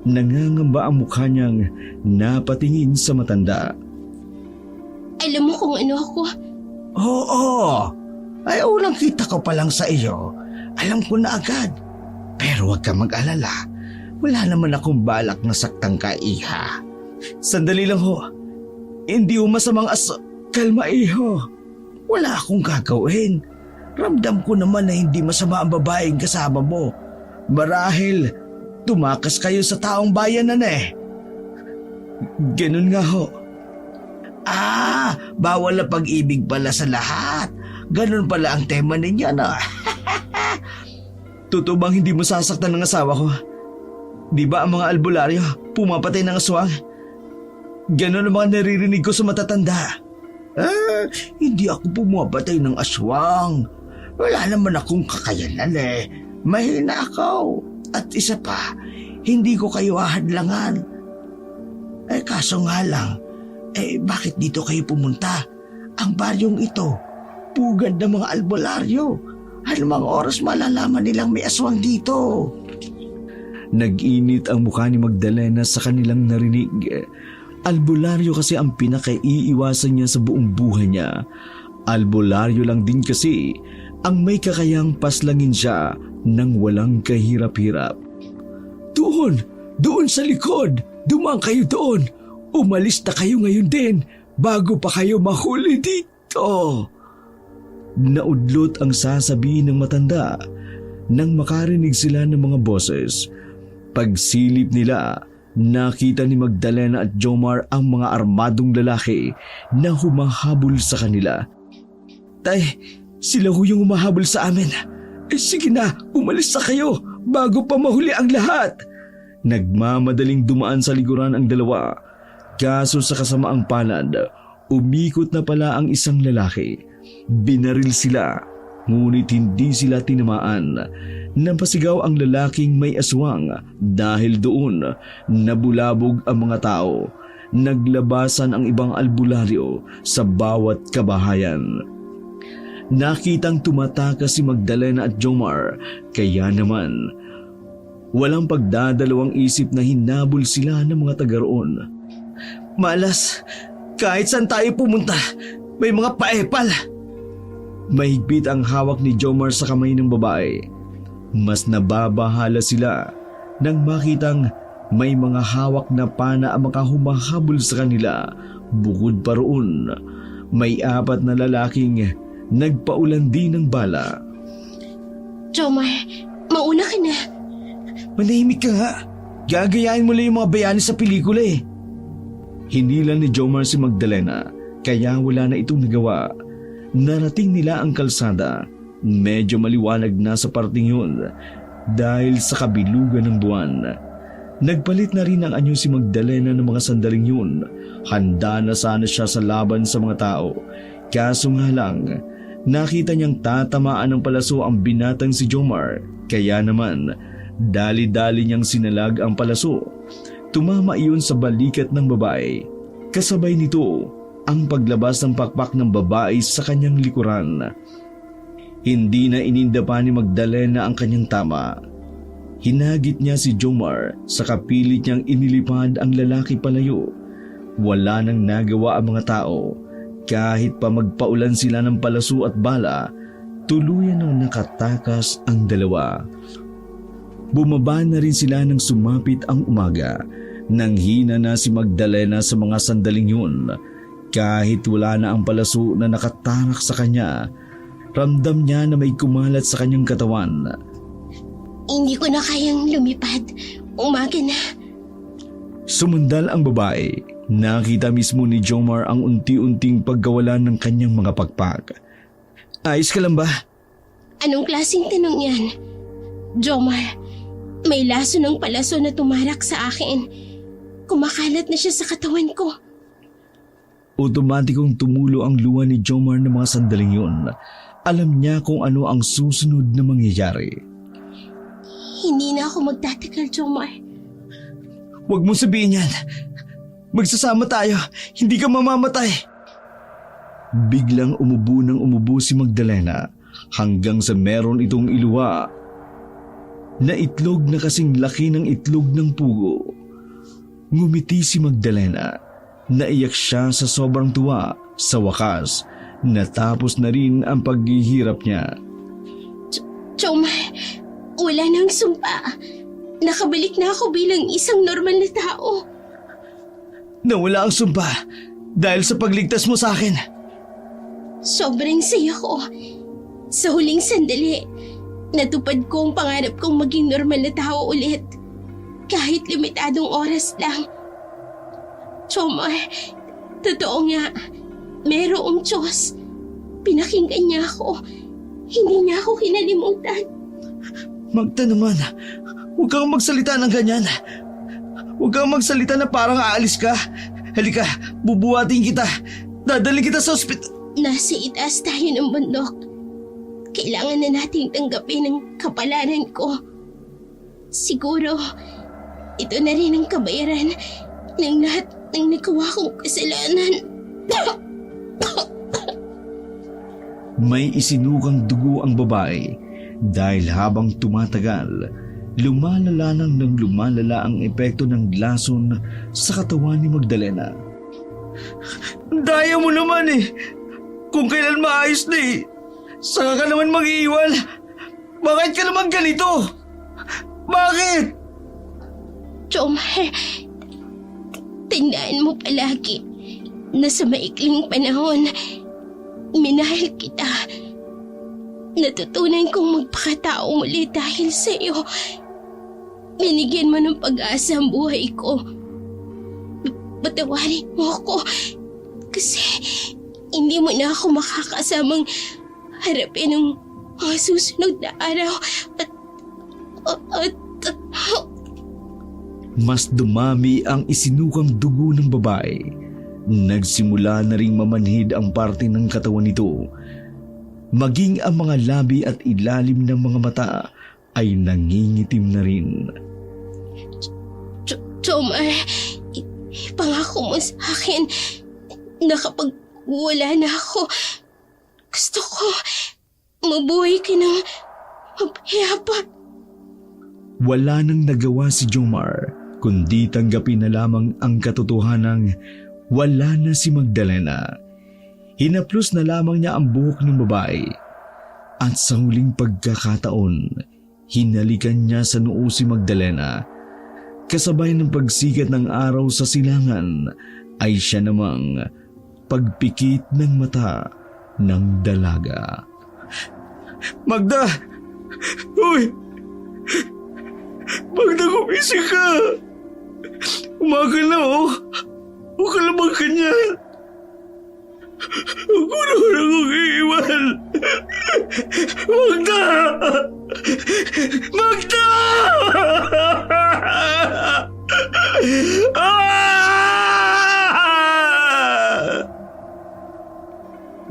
Nangangamba ang mukha niyang napatingin sa matanda. Alam mo kung ano ako? Oo, ay unang kita ko pa lang sa iyo. Alam ko na agad. Pero huwag ka mag-alala. Wala naman akong balak na saktang ka, Iha. Sandali lang ho. Hindi ho masamang Kalma, iho. Wala akong gagawin. Ramdam ko naman na hindi masama ang babaeng kasama mo. Marahil, tumakas kayo sa taong bayanan eh. Ganun nga ho. Bawal na pag-ibig pala sa lahat. Ganun pala ang tema ninyo, no? Totoo bang hindi mo sasaktan ng asawa ko? Di ba ang mga albularyo pumapatay ng aswang? Ganon ang mga naririnig ko sa matatanda. Hindi ako pumapatay ng aswang. Wala naman akong kakayanan eh. Mahina ako. At isa pa, hindi ko kayo ahadlangan. Kaso nga lang, bakit dito kayo pumunta? Ang baryong ito, pugad ng mga albularyo. Anumang oras malalaman nilang may aswang dito. Nag-init ang mukha ni Magdalena sa kanilang narinig. Albularyo kasi ang pinakaiiwasan niya sa buong buhay niya. Albularyo lang din kasi ang may kakayang paslangin siya nang walang kahirap-hirap. Doon sa likod! Dumaan kayo doon! Umalis na kayo ngayon din bago pa kayo mahuli dito! Naudlot ang sasabihin ng matanda. nang makarinig sila ng mga boses. Pagsilip nila, nakita ni Magdalena at Jomar ang mga armadong lalaki na humahabol sa kanila. Tay, sila ho yung humahabol sa amin. Sige na, umalis na kayo bago pa mahuli ang lahat. Nagmamadaling dumaan sa likuran ang dalawa. Kaso sa kasamaang palad, umikot na pala ang isang lalaki. Binaril sila, ngunit hindi sila tinamaan. Napasigaw ang lalaking may aswang dahil doon nabulabog ang mga tao. Naglabasan ang ibang albularyo sa bawat kabahayan. Nakitang tumatakas si Magdalena at Jomar, kaya naman walang pagdadalawang isip na hinabol sila ng mga taga roon. Malas, kahit saan tayo pumunta, may mga paepal. Mahigpit ang hawak ni Jomar sa kamay ng babae. Mas nababahala sila nang makitang may mga hawak na pana ang makahumahabol sa kanila. Bukod pa roon, may 4 na lalaking nagpaulan din ng bala. Jomar, mauna ka na. Manahimik ka nga. Gagayahin mo lang yung mga bayani sa pelikula eh. Hinila ni Jomar si Magdalena, kaya wala na itong nagawa. Narating nila ang kalsada. Medyo maliwanag na sa parting yun dahil sa kabilugan ng buwan. Nagpalit na rin ang anyo si Magdalena ng mga sandaling yun. Handa na sana siya sa laban sa mga tao. Kaso nga lang, nakita niyang tatamaan ng palaso ang binatang si Jomar. Kaya naman, dali-dali niyang sinalag ang palaso. Tumama iyon sa balikat ng babae. Kasabay nito ang paglabas ng pakpak ng babae sa kanyang likuran. Hindi na ininda pa ni Magdalena ang kanyang tama. Hinagit niya si Jomar sa kapilit niyang inilipad ang lalaki palayo. Wala nang nagawa ang mga tao. Kahit pa magpaulan sila ng palaso at bala, tuluyan nang nakatakas ang dalawa. Bumaba na rin sila nang sumapit ang umaga. Nanghina na si Magdalena sa mga sandaling yun. Kahit wala na ang palaso na nakatarak sa kanya, ramdam niya na may kumalat sa kanyang katawan. Hindi ko na kayang lumipad. Umaga na. Sumundal ang babae. Nakita mismo ni Jomar ang unti-unting pagkawalan ng kanyang mga pakpak. Ayos ka lang ba? Anong klaseng tanong yan? Jomar, may laso ng palaso na tumarak sa akin. Kumakalat na siya sa katawan ko. Otomatikong tumulo ang luha ni Jomar ng mga sandaling yun. Alam niya kung ano ang susunod na mangyayari. Hindi na ako magtatagal, Jomar. Huwag mong sabihin yan. Magsasama tayo. Hindi ka mamamatay. Biglang umubo si Magdalena hanggang sa meron itong iluwa na itlog na kasing laki ng itlog ng pugo. Ngumiti si Magdalena. Naiyak siya sa sobrang tuwa. Sa wakas, natapos na rin ang paghihirap niya. Jomar, wala nang sumpa. Nakabalik na ako bilang isang normal na tao. Nawala ang sumpa dahil sa pagligtas mo sa akin. Sobrang saya ko. Sa huling sandali, natupad ko ang pangarap kong maging normal na tao ulit. Kahit limitadong oras lang. Jomar, totoo nga, merong Diyos. Pinakinggan niya ako. Hindi niya ako kinalimutan. Magda naman, huwag kang magsalita ng ganyan. Huwag kang magsalita na parang aalis ka. Halika, bubuhatin kita. Dadalhin kita sa ospital. Nasa itaas tayo ng bundok. Kailangan na nating tanggapin ang kapalaran ko. Siguro, ito na rin ang kabayaran ng lahat ng nagawa kong kasalanan. May isinukang dugo ang babae dahil habang tumatagal, lumalala ng lumalala ang epekto ng lason sa katawan ni Magdalena. Daya mo naman eh! Kung kailan maayos na eh! Saka ka naman mag-iiwan! Bakit ka naman ganito? Bakit? Jomar, tandaan mo palagi na sa maikling panahon, minahal kita. Natutunan kong magpakatao muli dahil sa iyo. Binigyan mo ng pag-asa ang buhay ko. Patawarin mo ako kasi hindi mo na ako makakasamang harapin ng mga susunod na araw at Mas dumami ang isinukang dugo ng babae. Nagsimula na ring mamanhid ang parte ng katawan nito. Maging ang mga labi at ilalim ng mga mata ay nangingitim na rin. Jomar, ipangako mo sa akin na kapag wala na ako, gusto ko mabuhay ka ng mapayapa. Wala nang nagawa si Jomar kundi tanggapin na lamang ang katotohanang wala na si Magdalena. Hinaplos na lamang niya ang buhok ng babae at sa huling pagkakataon, hinalikan niya sa noo si Magdalena. Kasabay ng pagsikat ng araw sa silangan ay siya namang pagpikit ng mata ng dalaga. Magda! Uy! Magda, gumising ka! Umaga na oh! Huwag ka lamang kanyan! Huwag mo naman akong iiwan! Magda! Magda!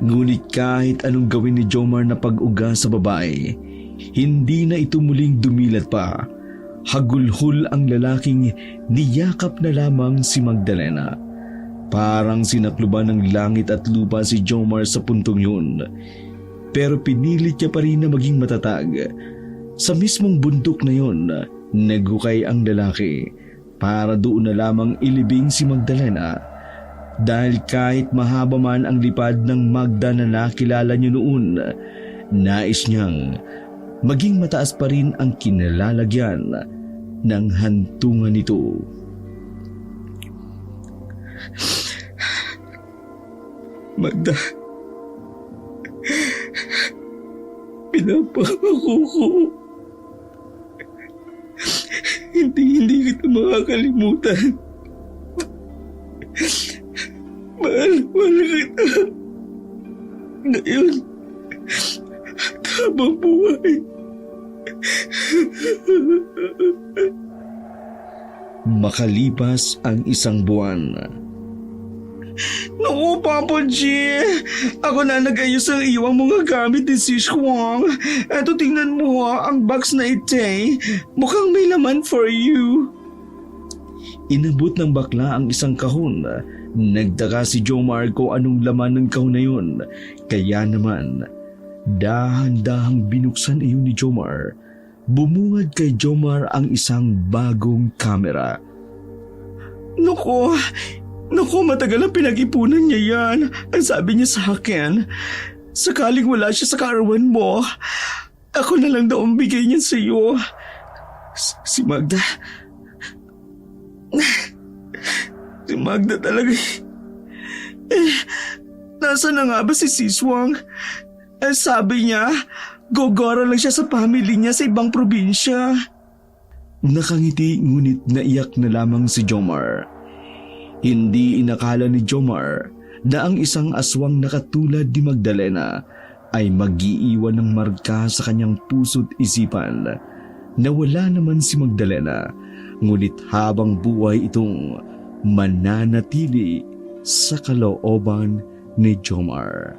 Ngunit kahit anong gawin ni Jomar na pag-uga sa babae, hindi na ito muling dumilat pa. Hagulhol ang lalaking niyakap na lamang si Magdalena. Parang sinakluban ng langit at lupa si Jomar sa puntong yun. Pero pinilit niya pa rin na maging matatag. Sa mismong bundok na yun, naghukay ang lalaki para doon na lamang ilibing si Magdalena. Dahil kahit mahaba man ang lipad ng Magda na nakilala niyo noon, nais niyang maging mataas pa rin ang kinalalagyan ng hantungan nito. Magda, pinapangako ko. Hindi kita makakalimutan. Mahal kita. Ngayon, habang buhay. Makalipas ang isang buwan. Naku, Papa G! Ako na nag-ayos ang iwang mga gamit ni Sis Huang. Eto, tingnan mo ha, ang box na ito eh. Mukhang may laman for you. Inabot ng bakla ang isang kahon. Nagtaka si Jomar kung anong laman ng kahon na yun. Kaya naman, dahan-dahang binuksan iyon ni Jomar. Bumungad kay Jomar ang isang bagong kamera. Naku, matagal ang pinag-ipunan niya yan. Ang sabi niya sa akin, sakaling wala siya sa karawan mo, ako na lang daw ang bigay niya sa iyo. Si Magda... Si Magda talaga. Nasaan na nga ba si Siswang? Sabi niya, gogora lang siya sa family niya sa ibang probinsya. Nakangiti ngunit naiyak na lamang si Jomar. Hindi inakala ni Jomar na ang isang aswang na katulad ni Magdalena ay mag-iiwan ng marka sa kanyang puso't isipan na wala naman si Magdalena, ngunit habang buhay itong mananatili sa kalooban ni Jomar.